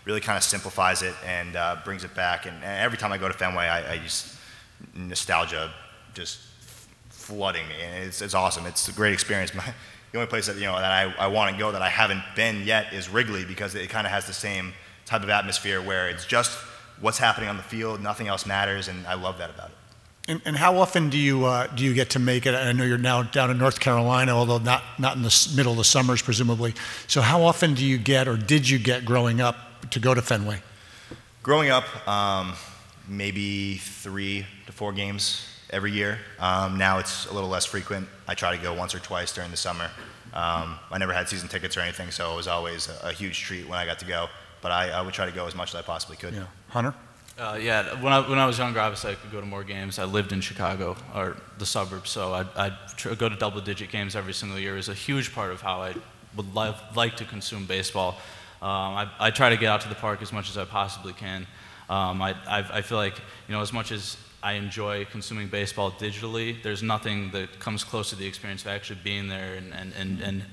really kind of simplifies it and brings it back. And every time I go to Fenway, I just, nostalgia just flooding me, and it's awesome. It's a great experience. The only place that that I want to go that I haven't been yet is Wrigley, because it kind of has the same type of atmosphere where it's just what's happening on the field, nothing else matters, and I love that about it. And how often do you get to make it? I know you're now down in North Carolina, although not in the middle of the summers, presumably. So how often do you get, or did you get growing up, to go to Fenway? Growing up, maybe 3 to 4 games every year. Now it's a little less frequent. I try to go once or twice during the summer. I never had season tickets or anything, so it was always a huge treat when I got to go. But I would try to go as much as I possibly could. Yeah. Hunter? Yeah, when I was younger, obviously I could go to more games. I lived in Chicago, or the suburbs, so I'd go to double-digit games every single year. It was a huge part of how I would like to consume baseball. I try to get out to the park as much as I possibly can. I feel like, as much as I enjoy consuming baseball digitally, there's nothing that comes close to the experience of actually being there and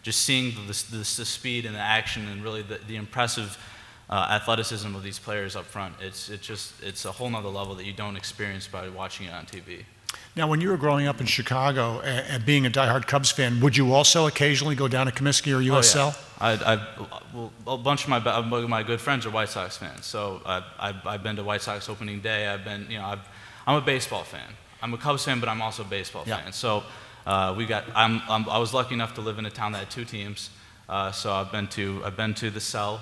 just seeing the speed and the action and really the impressive athleticism of these players up front. It's a whole nother level that you don't experience by watching it on TV. Now, when you were growing up in Chicago and being a diehard Cubs fan, would you also occasionally go down to Comiskey or USL? Oh, yeah. A bunch of my good friends are White Sox fans, so I've been to White Sox opening day. I'm a baseball fan. I'm a Cubs fan, but I'm also a baseball fan. So I was lucky enough to live in a town that had 2 teams. So I've been to the Cell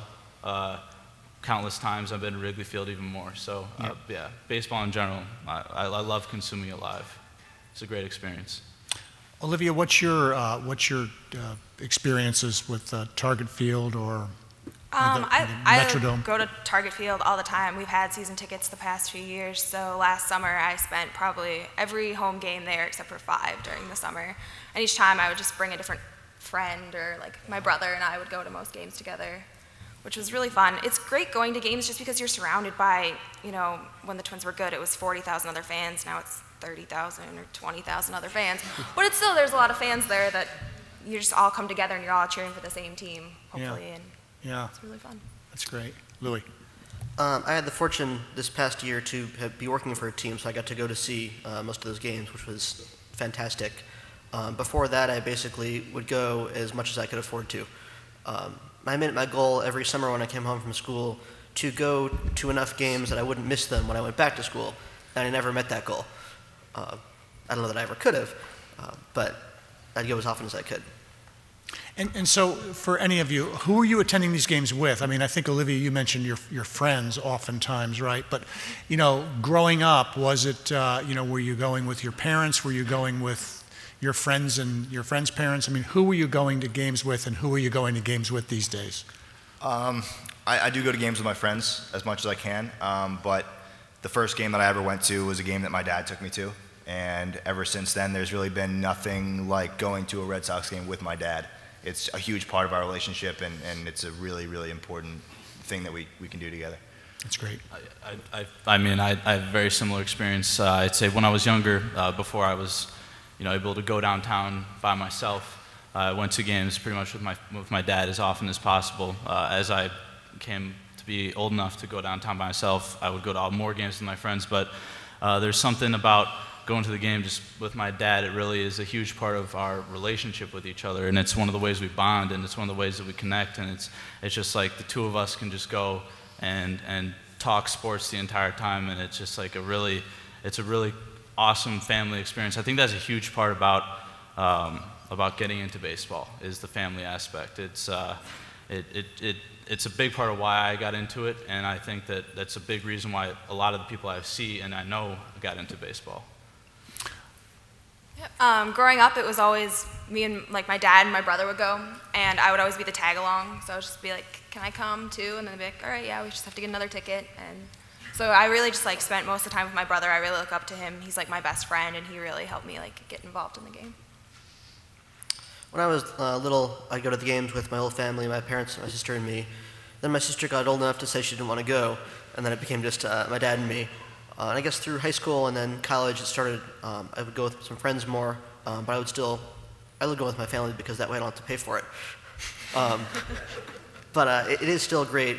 countless times. I've been to Wrigley Field even more. So yeah, baseball in general, I love consuming it live. It's a great experience. Olivia, what's your experiences with Target Field or Metrodome? I go to Target Field all the time. We've had season tickets the past few years. So last summer I spent probably every home game there except for 5 during the summer. And each time I would just bring a different friend, or like my brother and I would go to most games together, which was really fun. It's great going to games just because you're surrounded by, when the Twins were good, it was 40,000 other fans. Now it's 30,000 or 20,000 other fans. But it's still, there's a lot of fans there that you just all come together and you're all cheering for the same team, hopefully. Yeah. It's really fun. That's great. Louis? I had the fortune this past year to be working for a team, so I got to go to see most of those games, which was fantastic. Before that, I basically would go as much as I could afford to. I made it my goal every summer when I came home from school to go to enough games that I wouldn't miss them when I went back to school, and I never met that goal. I don't know that I ever could have, but I'd go as often as I could. And so, for any of you, who are you attending these games with? I mean, I think, Olivia, you mentioned your friends oftentimes, right? But, growing up, was it, were you going with your parents? Were you going with your friends and your friends' parents? I mean, who were you going to games with, and who are you going to games with these days? I do go to games with my friends as much as I can, but the first game that I ever went to was a game that my dad took me to, and ever since then, there's really been nothing like going to a Red Sox game with my dad. It's a huge part of our relationship, and it's a really, really important thing that we can do together. That's great. I have a very similar experience. I'd say when I was younger, before I was able to go downtown by myself, I went to games pretty much with my dad as often as possible. As I came to be old enough to go downtown by myself, I would go to more games with my friends, but there's something about going to the game just with my dad. It really is a huge part of our relationship with each other, and it's one of the ways we bond, and it's one of the ways that we connect, and it's just like the two of us can just go and talk sports the entire time, and it's just like it's a really awesome family experience. I think that's a huge part about getting into baseball is the family aspect. It's a big part of why I got into it, and I think that's a big reason why a lot of the people I see and I know got into baseball. Growing up, it was always me and like my dad and my brother would go, and I would always be the tag along. So I would just be like, "Can I come too?" And then they'd be like, "All right, yeah, we just have to get another ticket." And so I really just like spent most of the time with my brother. I really look up to him. He's like my best friend, and he really helped me like get involved in the game. When I was little, I'd go to the games with my whole family, my parents, my sister, and me. Then my sister got old enough to say she didn't want to go, and then it became just my dad and me. And I guess through high school and then college, it started, I would go with some friends more, but I would go with my family because that way I don't have to pay for it. But it is still great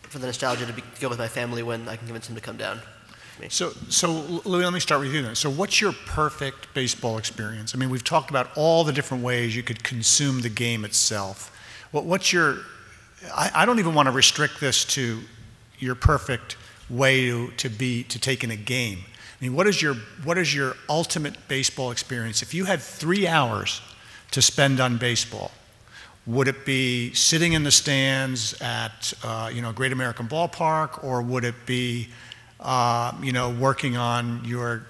for the nostalgia to go with my family when I can convince them to come down. So Louis, let me start with you then. So what's your perfect baseball experience? I mean, we've talked about all the different ways you could consume the game itself. What's your, I don't even want to restrict this to your perfect way to take in a game. I mean, what is your ultimate baseball experience? If you had 3 hours to spend on baseball, would it be sitting in the stands at Great American Ballpark, or would it be working on your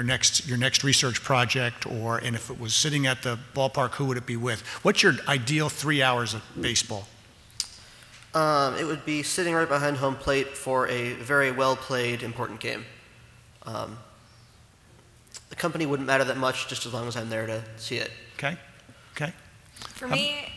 next research project, and if it was sitting at the ballpark, who would it be with? What's your ideal 3 hours of baseball? It would be sitting right behind home plate for a very well-played, important game. The company wouldn't matter that much, just as long as I'm there to see it. Okay. For me,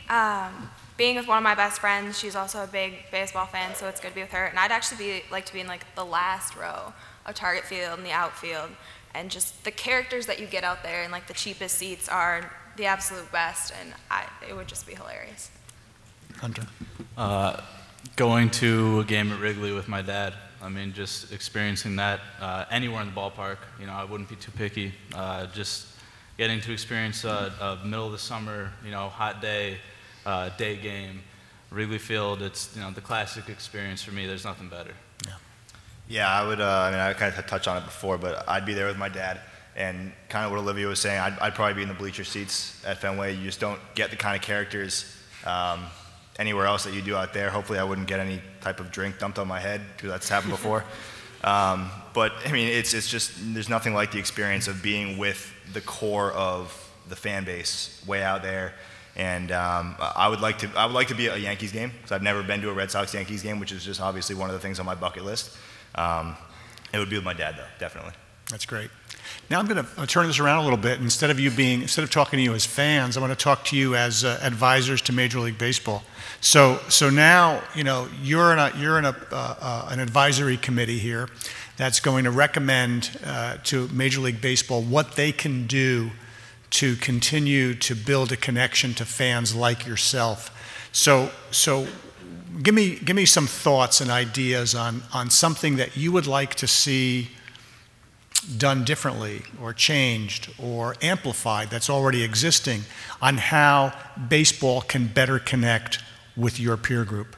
being with one of my best friends, she's also a big baseball fan, so it's good to be with her. And I'd actually like to be in like the last row of target field and the outfield, and just the characters that you get out there and like the cheapest seats are the absolute best, and it would just be hilarious. Hunter? Going to a game at Wrigley with my dad. I mean, just experiencing that anywhere in the ballpark. I wouldn't be too picky. Just getting to experience a middle of the summer, hot day, day game, Wrigley Field. It's the classic experience for me. There's nothing better. Yeah, I would. I kind of touched on it before, but I'd be there with my dad, and kind of what Olivia was saying. I'd probably be in the bleacher seats at Fenway. You just don't get the kind of characters anywhere else that you do out there. Hopefully, I wouldn't get any type of drink dumped on my head, because that's happened before. But I mean, it's just there's nothing like the experience of being with the core of the fan base way out there. And I would like to be at a Yankees game, because I've never been to a Red Sox-Yankees game, which is just obviously one of the things on my bucket list. It would be with my dad, though, definitely. That's great. Now I'm going to turn this around a little bit. Instead of talking to you as fans, I want to talk to you as advisors to Major League Baseball. So now you're in an advisory committee here that's going to recommend to Major League Baseball what they can do to continue to build a connection to fans like yourself. So give me some thoughts and ideas on something that you would like to see done differently or changed or amplified that's already existing on how baseball can better connect with your peer group.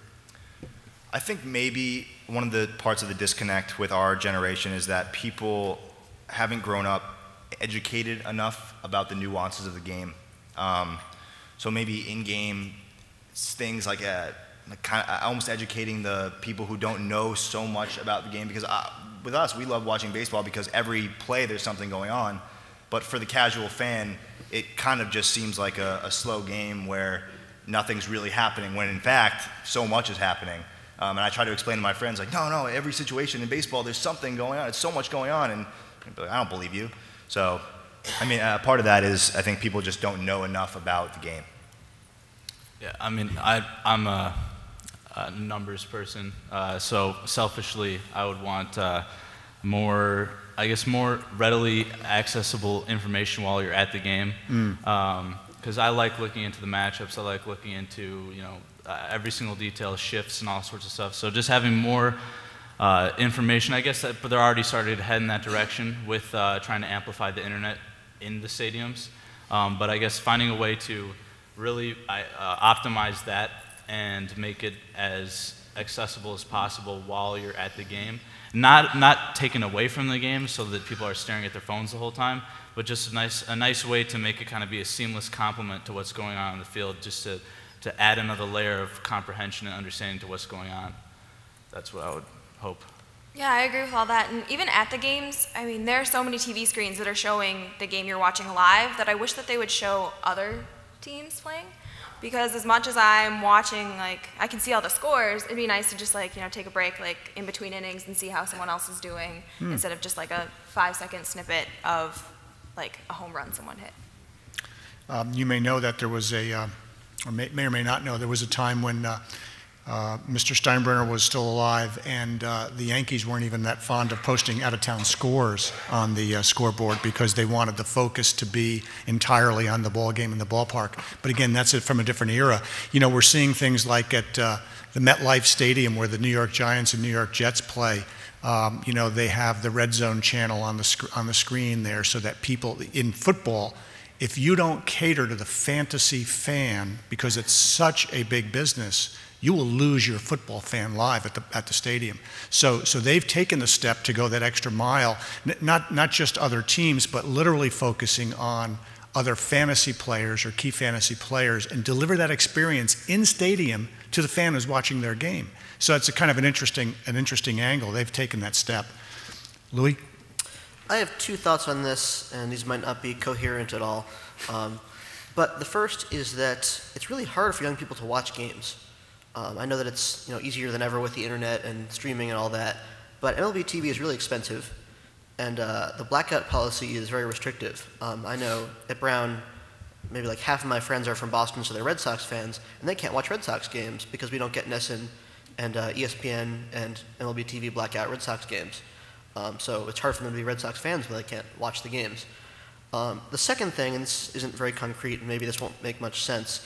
I think maybe one of the parts of the disconnect with our generation is that people haven't grown up educated enough about the nuances of the game. So maybe in-game things like kind of almost educating the people who don't know so much about the game, because with us, we love watching baseball because every play there's something going on. But for the casual fan, it kind of just seems like a slow game where nothing's really happening, when in fact, so much is happening. And I try to explain to my friends, like, no, every situation in baseball, there's something going on. It's so much going on. And I'd be like, I don't believe you. So, I mean, part of that is I think people just don't know enough about the game. Yeah, I mean, I'm a numbers person, so selfishly, I would want more readily accessible information while you're at the game. because I like looking into the matchups. I like looking into, you know, every single detail, shifts and all sorts of stuff. So just having more information, I guess, but they're already started to head in that direction with trying to amplify the internet in the stadiums. But I guess finding a way to really optimize that and make it as accessible as possible while you're at the game. Not taken away from the game so that people are staring at their phones the whole time, but just a nice way to make it kind of be a seamless complement to what's going on the field, just to add another layer of comprehension and understanding to what's going on. That's what I would hope. Yeah, I agree with all that. And even at the games, I mean, there are so many TV screens that are showing the game you're watching live that I wish that they would show other teams playing. Because as much as I'm watching, like, I can see all the scores, it'd be nice to just, like, you know, take a break, like, in between innings and see how someone else is doing instead of just, like, a 5-second snippet of, like, a home run someone hit. You may know that there was or may or may not know, there was a time when Mr. Steinbrenner was still alive, and the Yankees weren't even that fond of posting out-of-town scores on the scoreboard because they wanted the focus to be entirely on the ball game in the ballpark. But again, that's it from a different era. You know, we're seeing things like at the MetLife Stadium where the New York Giants and New York Jets play. You know, they have the Red Zone channel on the screen there, so that people in football, if you don't cater to the fantasy fan because it's such a big business, you will lose your football fan live at the stadium. So they've taken the step to go that extra mile, not just other teams, but literally focusing on other fantasy players or key fantasy players and deliver that experience in stadium to the fan who's watching their game. So it's a kind of an interesting angle. They've taken that step. Louis? I have two thoughts on this, and these might not be coherent at all. But the first is that it's really hard for young people to watch games. I know that it's, you know, easier than ever with the internet and streaming and all that, but MLB TV is really expensive, and the blackout policy is very restrictive. I know at Brown, maybe like half of my friends are from Boston, so they're Red Sox fans, and they can't watch Red Sox games because we don't get NESN and ESPN and MLB TV blackout Red Sox games. So it's hard for them to be Red Sox fans, but they can't watch the games. The second thing, and this isn't very concrete, and maybe this won't make much sense,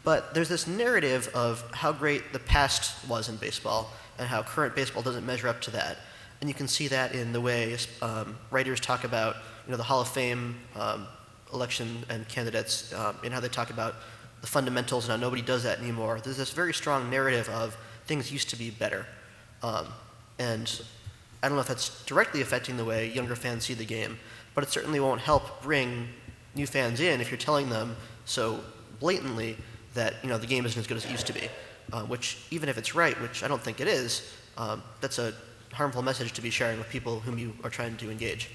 but there's this narrative of how great the past was in baseball and how current baseball doesn't measure up to that. And you can see that in the way writers talk about, you know, the Hall of Fame election and candidates, and how they talk about the fundamentals and how nobody does that anymore. There's this very strong narrative of things used to be better. And I don't know if that's directly affecting the way younger fans see the game, but it certainly won't help bring new fans in if you're telling them so blatantly that, you know, the game isn't as good as it used to be, which, even if it's right, which I don't think it is, that's a harmful message to be sharing with people whom you are trying to engage.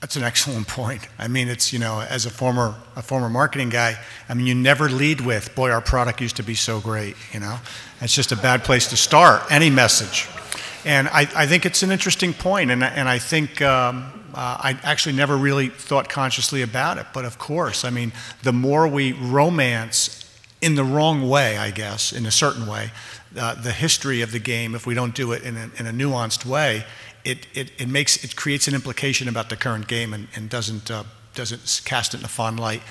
That's an excellent point. I mean, it's, you know, as a former marketing guy, I mean, you never lead with, boy, our product used to be so great, you know? It's just a bad place to start any message. And I think it's an interesting point, and I think I actually never really thought consciously about it, but of course, I mean, the more we romance in the wrong way, I guess, in a certain way, the history of the game, if we don't do it in a nuanced way, it creates an implication about the current game and doesn't cast it in a fond light.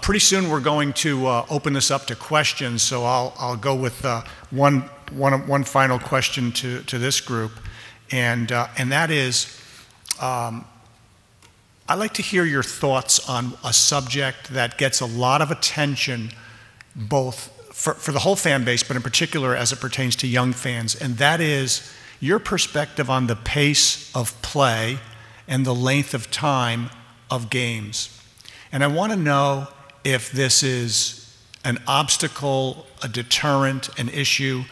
Pretty soon we're going to open this up to questions, so I'll go with one final question to this group, and that is, I'd like to hear your thoughts on a subject that gets a lot of attention, both for the whole fan base, but in particular as it pertains to young fans, and that is your perspective on the pace of play and the length of time of games. And I want to know if this is an obstacle, a deterrent, an issue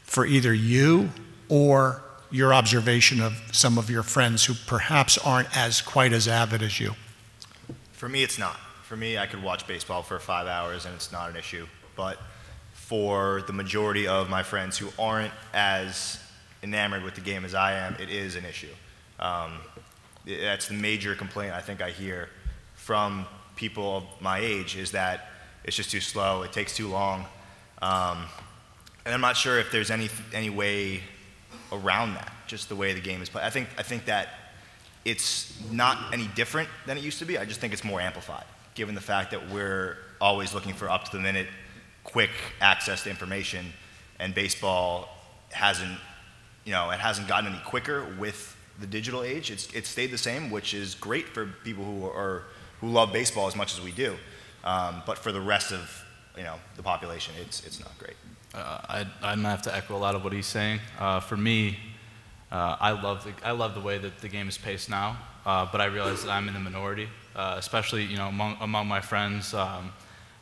for either you or your observation of some of your friends who perhaps aren't quite as avid as you. For me, it's not. For me, I could watch baseball for 5 hours and it's not an issue. But for the majority of my friends who aren't as enamored with the game as I am, it is an issue. That's the major complaint I think I hear from people of my age, is that it's just too slow, it takes too long. And I'm not sure if there's any way around that, just the way the game is played. I think that it's not any different than it used to be. I just think it's more amplified. given the fact that we're always looking for up-to-the-minute, quick access to information, and baseball hasn't, it hasn't gotten any quicker with the digital age. It's stayed the same, which is great for people who love baseball as much as we do. But for the rest of, the population, it's not great. I'm gonna have to echo a lot of what he's saying. For me, I love the way that the game is paced now, but I realize that I'm in the minority, especially among my friends. A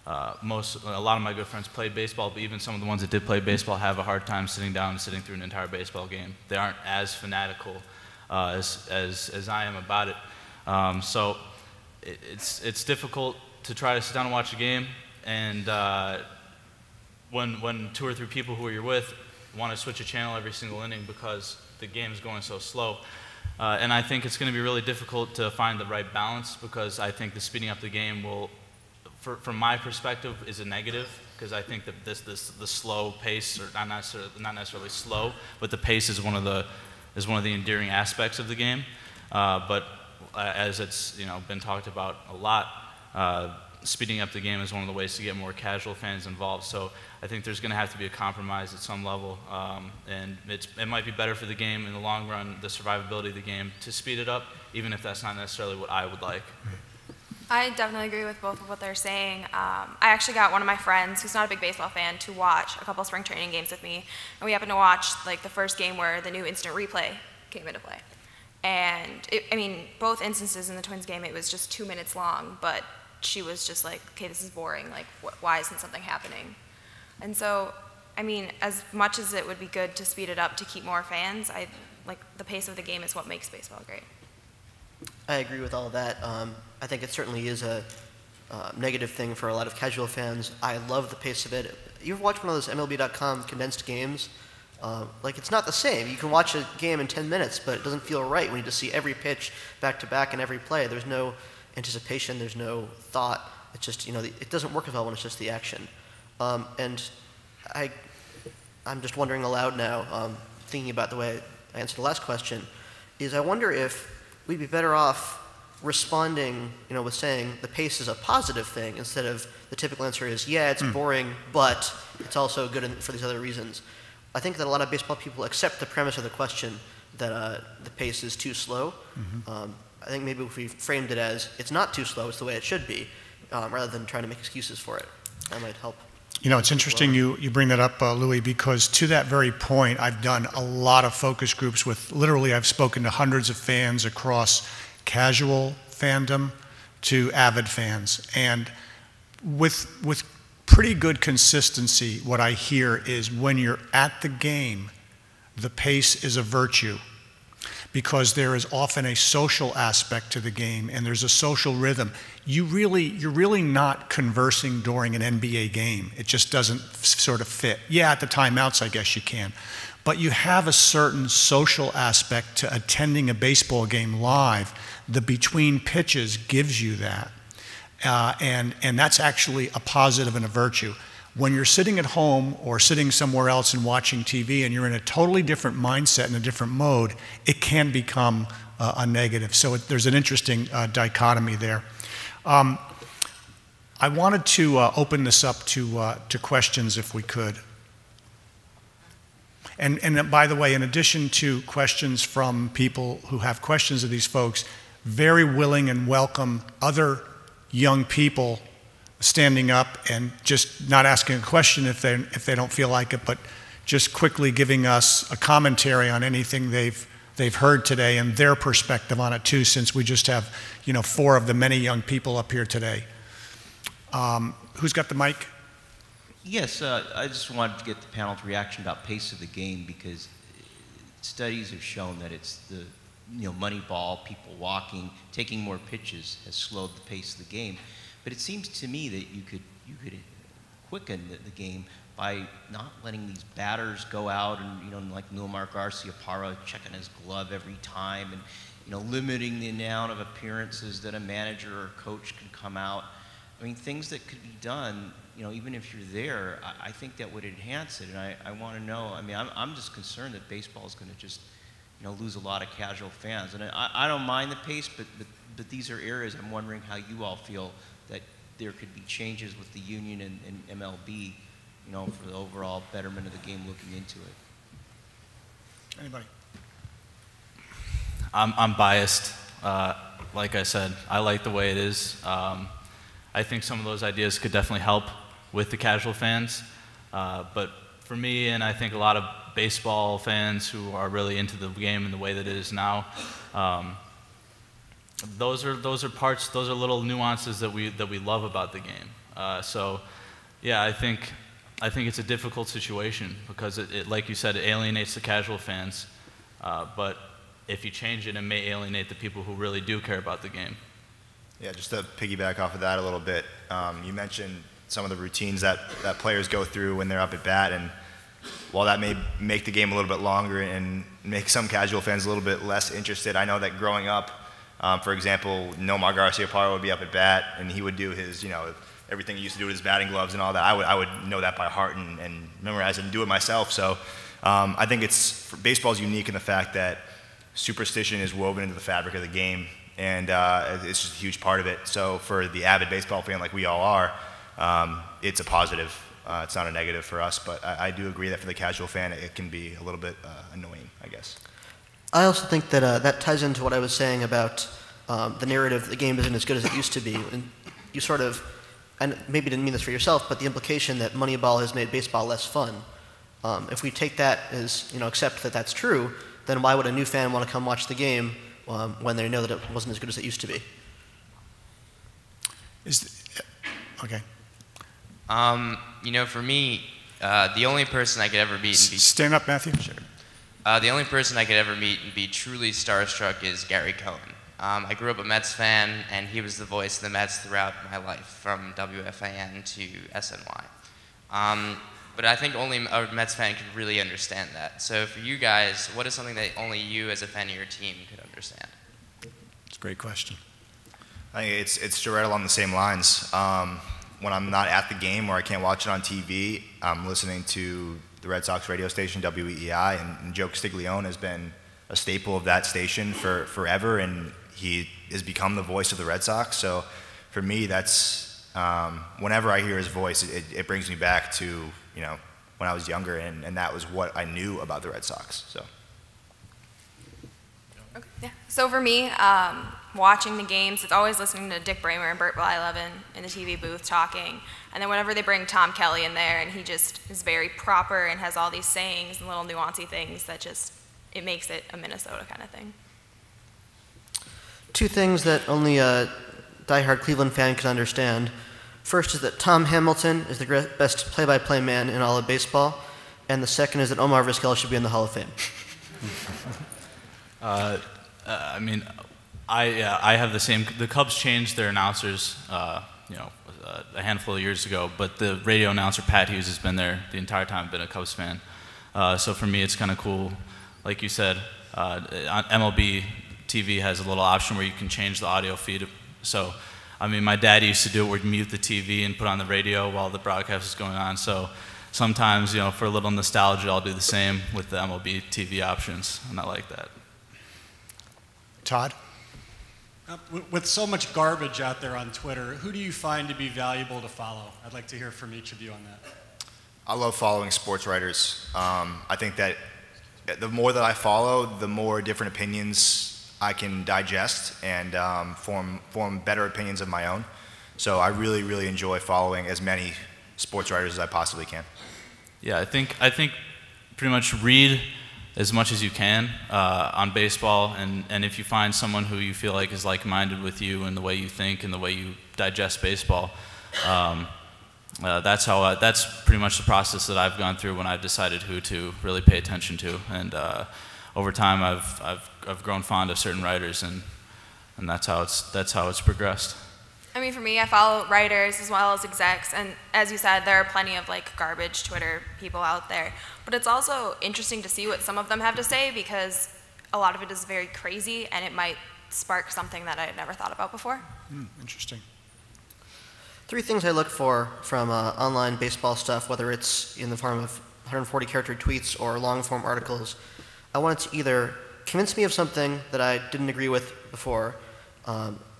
lot of my good friends played baseball, but even some of the ones that did play baseball have a hard time sitting down and sitting through an entire baseball game. They aren't as fanatical as I am about it. So it's difficult to try to sit down and watch a game, and when 2 or 3 people who you're with want to switch a channel every single inning because the game is going so slow. And I think it's going to be really difficult to find the right balance, because I think the speeding up the game will, from my perspective, is a negative, because I think that the slow pace, or not necessarily slow, but the pace is one of the endearing aspects of the game. But as it's been talked about a lot, speeding up the game is one of the ways to get more casual fans involved. So I think there's going to have to be a compromise at some level, and it might be better for the game in the long run, the survivability of the game, to speed it up, even if that's not necessarily what I would like. I definitely agree with both of what they're saying. I actually got one of my friends, who's not a big baseball fan, to watch a couple spring training games with me, and we happened to watch like the first game where the new instant replay came into play. And both instances in the Twins game, it was just 2 minutes long, but she was just like, okay, this is boring, like why isn't something happening? And so, as much as it would be good to speed it up to keep more fans, the pace of the game is what makes baseball great. I agree with all of that. I think it certainly is a negative thing for a lot of casual fans. I love the pace of it. You ever watch one of those MLB.com condensed games? It's not the same. You can watch a game in 10 minutes, but it doesn't feel right when you just see every pitch back to back and every play. There's no anticipation, there's no thought. It's just, it doesn't work as well when it's just the action. And I'm just wondering aloud now, thinking about the way I answered the last question, is I wonder if we'd be better off responding, with saying the pace is a positive thing, instead of the typical answer is, yeah, it's boring, but it's also good for these other reasons. I think that a lot of baseball people accept the premise of the question that the pace is too slow. Mm-hmm. I think maybe if we framed it as, it's not too slow, it's the way it should be, rather than trying to make excuses for it, that might help. It's interesting you bring that up, Louis, because to that very point, I've done a lot of focus groups with, literally, I've spoken to hundreds of fans across casual fandom to avid fans. And with pretty good consistency, what I hear is when you're at the game, the pace is a virtue, because there is often a social aspect to the game, and there's a social rhythm. You're really not conversing during an NBA game. It just doesn't sort of fit. Yeah, at the timeouts, I guess you can. But you have a certain social aspect to attending a baseball game live. The between pitches gives you that. And that's actually a positive and a virtue. When you're sitting at home or sitting somewhere else and watching TV and you're in a totally different mindset and a different mode, it can become a negative. So there's an interesting dichotomy there. I wanted to open this up to questions if we could. And by the way, in addition to questions from people who have questions of these folks, very willing and welcome other young people standing up and just not asking a question if they don't feel like it, but just quickly giving us a commentary on anything they've heard today and their perspective on it too, since we just have 4 of the many young people up here today. Who's got the mic? Yes, I just wanted to get the panel's reaction about pace of the game, because studies have shown that it's the money ball, people walking, taking more pitches has slowed the pace of the game. But it seems to me that you could quicken the game by not letting these batters go out and like Nomar Garciaparra checking his glove every time, and limiting the amount of appearances that a manager or coach can come out. I mean, things that could be done, even if you're there, I think that would enhance it. And I want to know, I'm just concerned that baseball is going to just, lose a lot of casual fans. And I don't mind the pace, but these are areas I'm wondering how you all feel that there could be changes with the union and MLB, you know, for the overall betterment of the game looking into it. Anybody? I'm biased. Like I said, I like the way it is. I think some of those ideas could definitely help with the casual fans. But for me, and I think a lot of baseball fans who are really into the game and the way that it is now, those are little nuances that we love about the game. So, yeah, I think it's a difficult situation because it, like you said, it alienates the casual fans. But if you change it, it may alienate the people who really do care about the game. Yeah, just to piggyback off of that a little bit, you mentioned some of the routines that players go through when they're up at bat, and while that may make the game a little bit longer and make some casual fans a little bit less interested, I know that growing up, for example, Nomar Garciaparra would be up at bat, and he would do his, you know, everything he used to do with his batting gloves and all that. I would know that by heart and memorize it and do it myself. So I think baseball's unique in the fact that superstition is woven into the fabric of the game, and it's just a huge part of it. So for the avid baseball fan like we all are, it's a positive. It's not a negative for us, but I do agree that for the casual fan, it can be a little bit annoying, I guess. I also think that that ties into what I was saying about the narrative, the game isn't as good as it used to be. And you sort of, and maybe didn't mean this for yourself, but the implication that Moneyball has made baseball less fun. If we take that as, you know, accept that that's true, then why would a new fan want to come watch the game when they know that it wasn't as good as it used to be? Okay. You know, for me, the only person I could ever meet and be... Stand up, Matthew. Sure. The only person I could ever meet and be truly starstruck is Gary Cohen. I grew up a Mets fan, and he was the voice of the Mets throughout my life, from WFAN to SNY. But I think only a Mets fan could really understand that. So for you guys, what is something that only you as a fan of your team could understand? It's a great question. I think it's right along the same lines. When I'm not at the game or I can't watch it on TV, I'm listening to the Red Sox radio station, WEEI, and Joe Castiglione has been a staple of that station for forever, and he has become the voice of the Red Sox. So for me, that's, whenever I hear his voice, it brings me back to, you know, when I was younger, and that was what I knew about the Red Sox. So. Okay, yeah. So for me, watching the games, it's always listening to Dick Bramer and Bert Blyleven in the TV booth talking. And then whenever they bring Tom Kelly in there, and he just is very proper and has all these sayings and little nuancy things that just, it makes it a Minnesota kind of thing. Two things that only a diehard Cleveland fan can understand. First is that Tom Hamilton is the best play-by-play man in all of baseball. And the second is that Omar Vizquel should be in the Hall of Fame. I mean, I have the same. The Cubs changed their announcers, you know, a handful of years ago. But the radio announcer Pat Hughes has been there the entire time. I've been a Cubs fan. So for me, it's kind of cool. Like you said, on MLB TV has a little option where you can change the audio feed. So, I mean, my dad used to do it where he'd mute the TV and put on the radio while the broadcast was going on. So sometimes, you know, for a little nostalgia, I'll do the same with the MLB TV options, and I like that. Todd? With so much garbage out there on Twitter, who do you find to be valuable to follow? I'd like to hear from each of you on that. I love following sports writers. I think that the more that I follow, the more different opinions I can digest and form better opinions of my own. So I really, really enjoy following as many sports writers as I possibly can. Yeah, I think pretty much read as much as you can on baseball, and if you find someone who you feel like is like-minded with you in the way you think and the way you digest baseball, that's pretty much the process that I've gone through when I've decided who to really pay attention to. And over time, I've grown fond of certain writers, and that's how it's progressed. I mean, for me, I follow writers as well as execs, and as you said, there are plenty of like garbage Twitter people out there. But it's also interesting to see what some of them have to say, because a lot of it is very crazy, and it might spark something that I had never thought about before. Interesting. Three things I look for from online baseball stuff, whether it's in the form of 140-character tweets or long-form articles. I want it to either convince me of something that I didn't agree with before,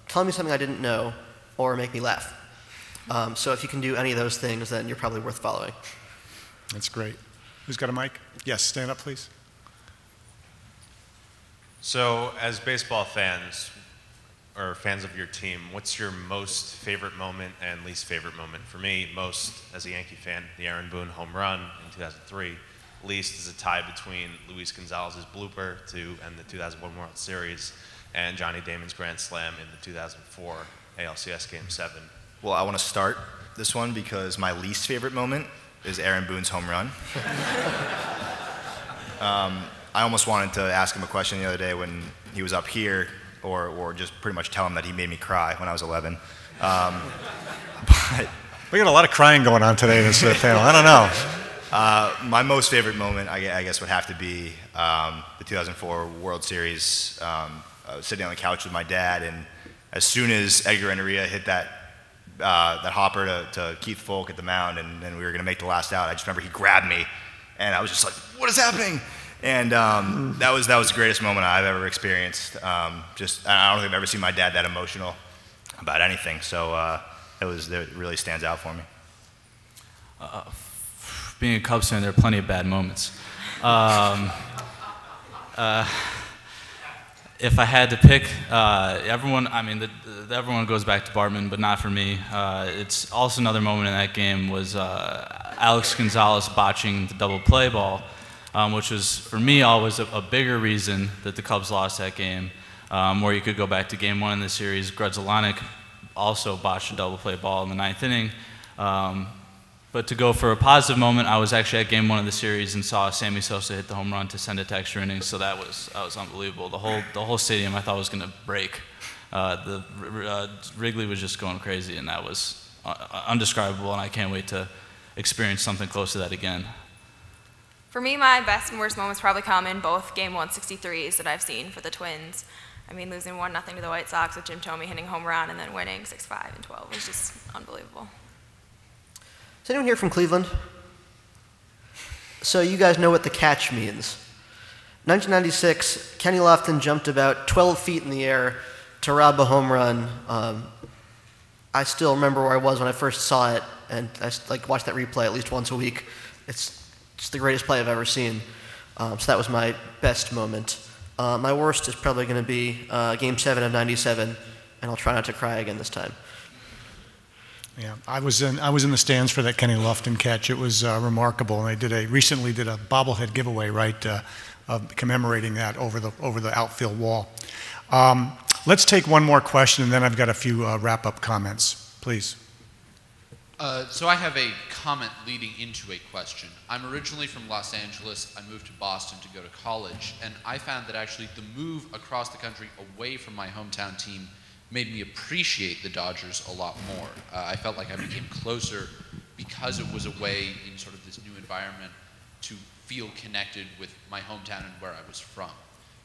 tell me something I didn't know, or make me laugh. So if you can do any of those things, then you're probably worth following. That's great. Who's got a mic? Yes, stand up, please. So, as baseball fans, or fans of your team, what's your most favorite moment and least favorite moment? For me, most, as a Yankee fan, the Aaron Boone home run in 2003. Least is a tie between Luis Gonzalez's blooper and the 2001 World Series, and Johnny Damon's grand slam in the 2004 ALCS Game 7. Well, I want to start this one because my least favorite moment is Aaron Boone's home run. I almost wanted to ask him a question the other day when he was up here, or just pretty much tell him that he made me cry when I was 11. But we got a lot of crying going on today in this panel. I don't know. My most favorite moment, I guess, would have to be the 2004 World Series. I was sitting on the couch with my dad, and as soon as Edgar Renteria hit that hopper to Keith Folk at the mound, and we were going to make the last out, I just remember he grabbed me, and I was just like, "What is happening?" And that was the greatest moment I've ever experienced. I don't think I've ever seen my dad that emotional about anything. So it really stands out for me. Being a Cubs fan, there are plenty of bad moments. If I had to pick, everyone goes back to Bartman, but not for me. It's also another moment in that game was Alex Gonzalez botching the double play ball, which was, for me, always a bigger reason that the Cubs lost that game, where you could go back to Game 1 in the series. Grudzelanic also botched a double play ball in the 9th inning. But to go for a positive moment, I was actually at Game 1 of the series and saw Sammy Sosa hit the home run to send it to extra innings, so that was unbelievable. The whole stadium I thought was going to break. Wrigley was just going crazy, and that was undescribable, and I can't wait to experience something close to that again. For me, my best and worst moments probably come in both Game 163s that I've seen for the Twins. I mean, losing 1-0 to the White Sox with Jim Thome hitting a home run and then winning 6-5 and 12 was just unbelievable. Is anyone here from Cleveland? So you guys know what the catch means. 1996, Kenny Lofton jumped about 12 feet in the air to rob a home run. I still remember where I was when I first saw it, and I watch that replay at least once a week. It's the greatest play I've ever seen. So that was my best moment. My worst is probably going to be Game 7 of '97, and I'll try not to cry again this time. Yeah, I was in the stands for that Kenny Lofton catch. It was remarkable, and they recently did a bobblehead giveaway, right, commemorating that over the outfield wall. Let's take one more question, and then I've got a few wrap-up comments, please. So I have a comment leading into a question. I'm originally from Los Angeles. I moved to Boston to go to college, and I found that actually the move across the country away from my hometown team made me appreciate the Dodgers a lot more. I felt like I became closer because it was a way in sort of this new environment to feel connected with my hometown and where I was from.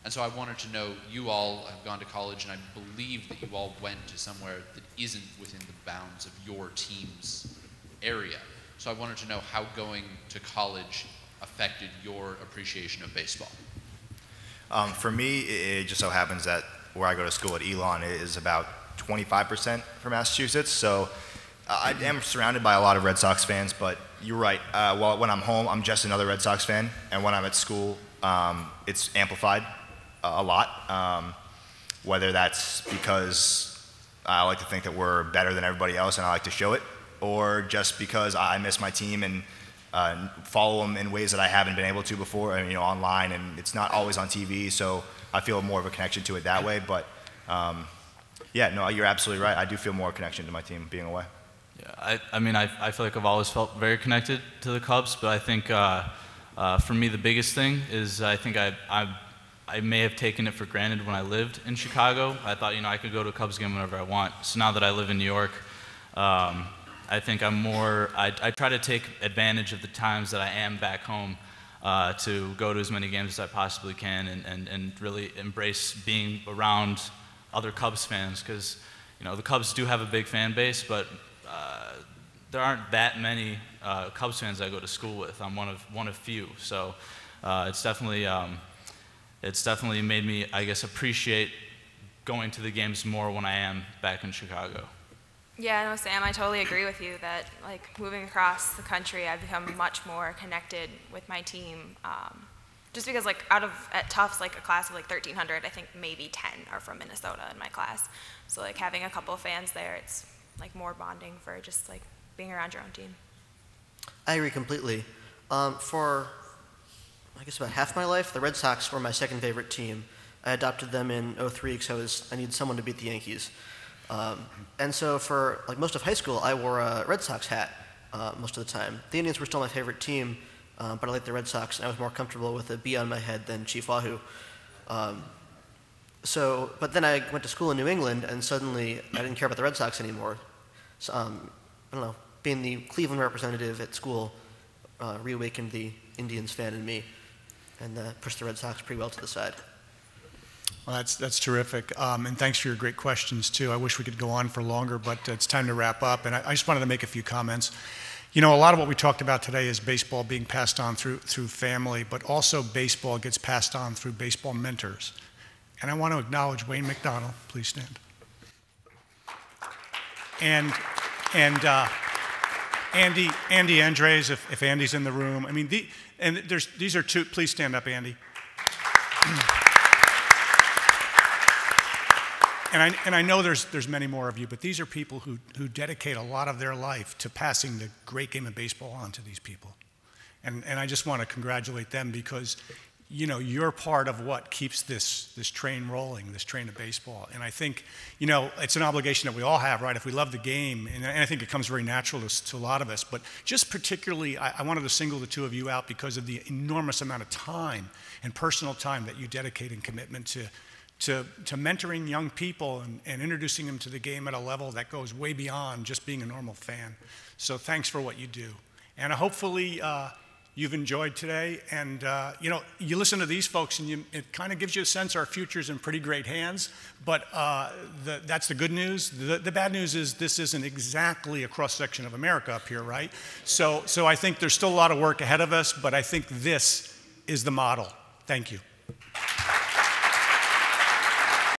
And so I wanted to know, you all have gone to college, and I believe that you all went to somewhere that isn't within the bounds of your team's area. So I wanted to know how going to college affected your appreciation of baseball. For me, it just so happens that where I go to school at Elon is about 25% from Massachusetts, so I am surrounded by a lot of Red Sox fans, but you're right. When I'm home, I'm just another Red Sox fan, and when I'm at school, it's amplified a lot, whether that's because I like to think that we're better than everybody else and I like to show it, or just because I miss my team and follow them in ways that I haven't been able to before, online, and it's not always on TV, so I feel more of a connection to it that way. But yeah, no, you're absolutely right. I do feel more connection to my team being away. Yeah, I feel like I've always felt very connected to the Cubs, but I think for me the biggest thing is I think I may have taken it for granted when I lived in Chicago. I thought, I could go to a Cubs game whenever I want. So now that I live in New York, I think I try to take advantage of the times that I am back home to go to as many games as I possibly can and really embrace being around other Cubs fans, because the Cubs do have a big fan base, but there aren't that many Cubs fans I go to school with. I'm one of few, so it's definitely made me, I guess, appreciate going to the games more when I am back in Chicago. Yeah, no, Sam, I totally agree with you that, like, moving across the country, I've become much more connected with my team. Just because, like, at Tufts, like, a class of, like, 1,300, I think maybe 10 are from Minnesota in my class. So, like, having a couple of fans there, it's, like, more bonding for just, like, being around your own team. I agree completely. For, I guess, about half my life, the Red Sox were my second favorite team. I adopted them in '03 because I needed someone to beat the Yankees. And so for like most of high school, I wore a Red Sox hat most of the time. The Indians were still my favorite team, but I liked the Red Sox, and I was more comfortable with a B on my head than Chief Wahoo. But then I went to school in New England, and suddenly I didn't care about the Red Sox anymore. So, I don't know, being the Cleveland representative at school reawakened the Indians fan in me, and pushed the Red Sox pretty well to the side. Well, that's terrific, and thanks for your great questions too. I wish we could go on for longer, but it's time to wrap up, and I just wanted to make a few comments. You know, a lot of what we talked about today is baseball being passed on through family, but also baseball gets passed on through baseball mentors. And I want to acknowledge Wayne McDonald. Please stand. And Andy Andres, if Andy's in the room. I mean, these are two. Please stand up, Andy. And I know there's many more of you, but these are people who dedicate a lot of their life to passing the great game of baseball on to these people. And I just want to congratulate them because, you know, you're part of what keeps this train rolling, this train of baseball. And I think, you know, it's an obligation that we all have, right? If we love the game, and I think it comes very natural to a lot of us, but just particularly, I wanted to single the two of you out because of the enormous amount of time and personal time that you dedicate and commitment to mentoring young people and introducing them to the game at a level that goes way beyond just being a normal fan. So thanks for what you do. And hopefully you've enjoyed today. And you know, you listen to these folks and it kind of gives you a sense our future's in pretty great hands. But that's the good news. The bad news is this isn't exactly a cross-section of America up here, right? So I think there's still a lot of work ahead of us, but I think this is the model. Thank you.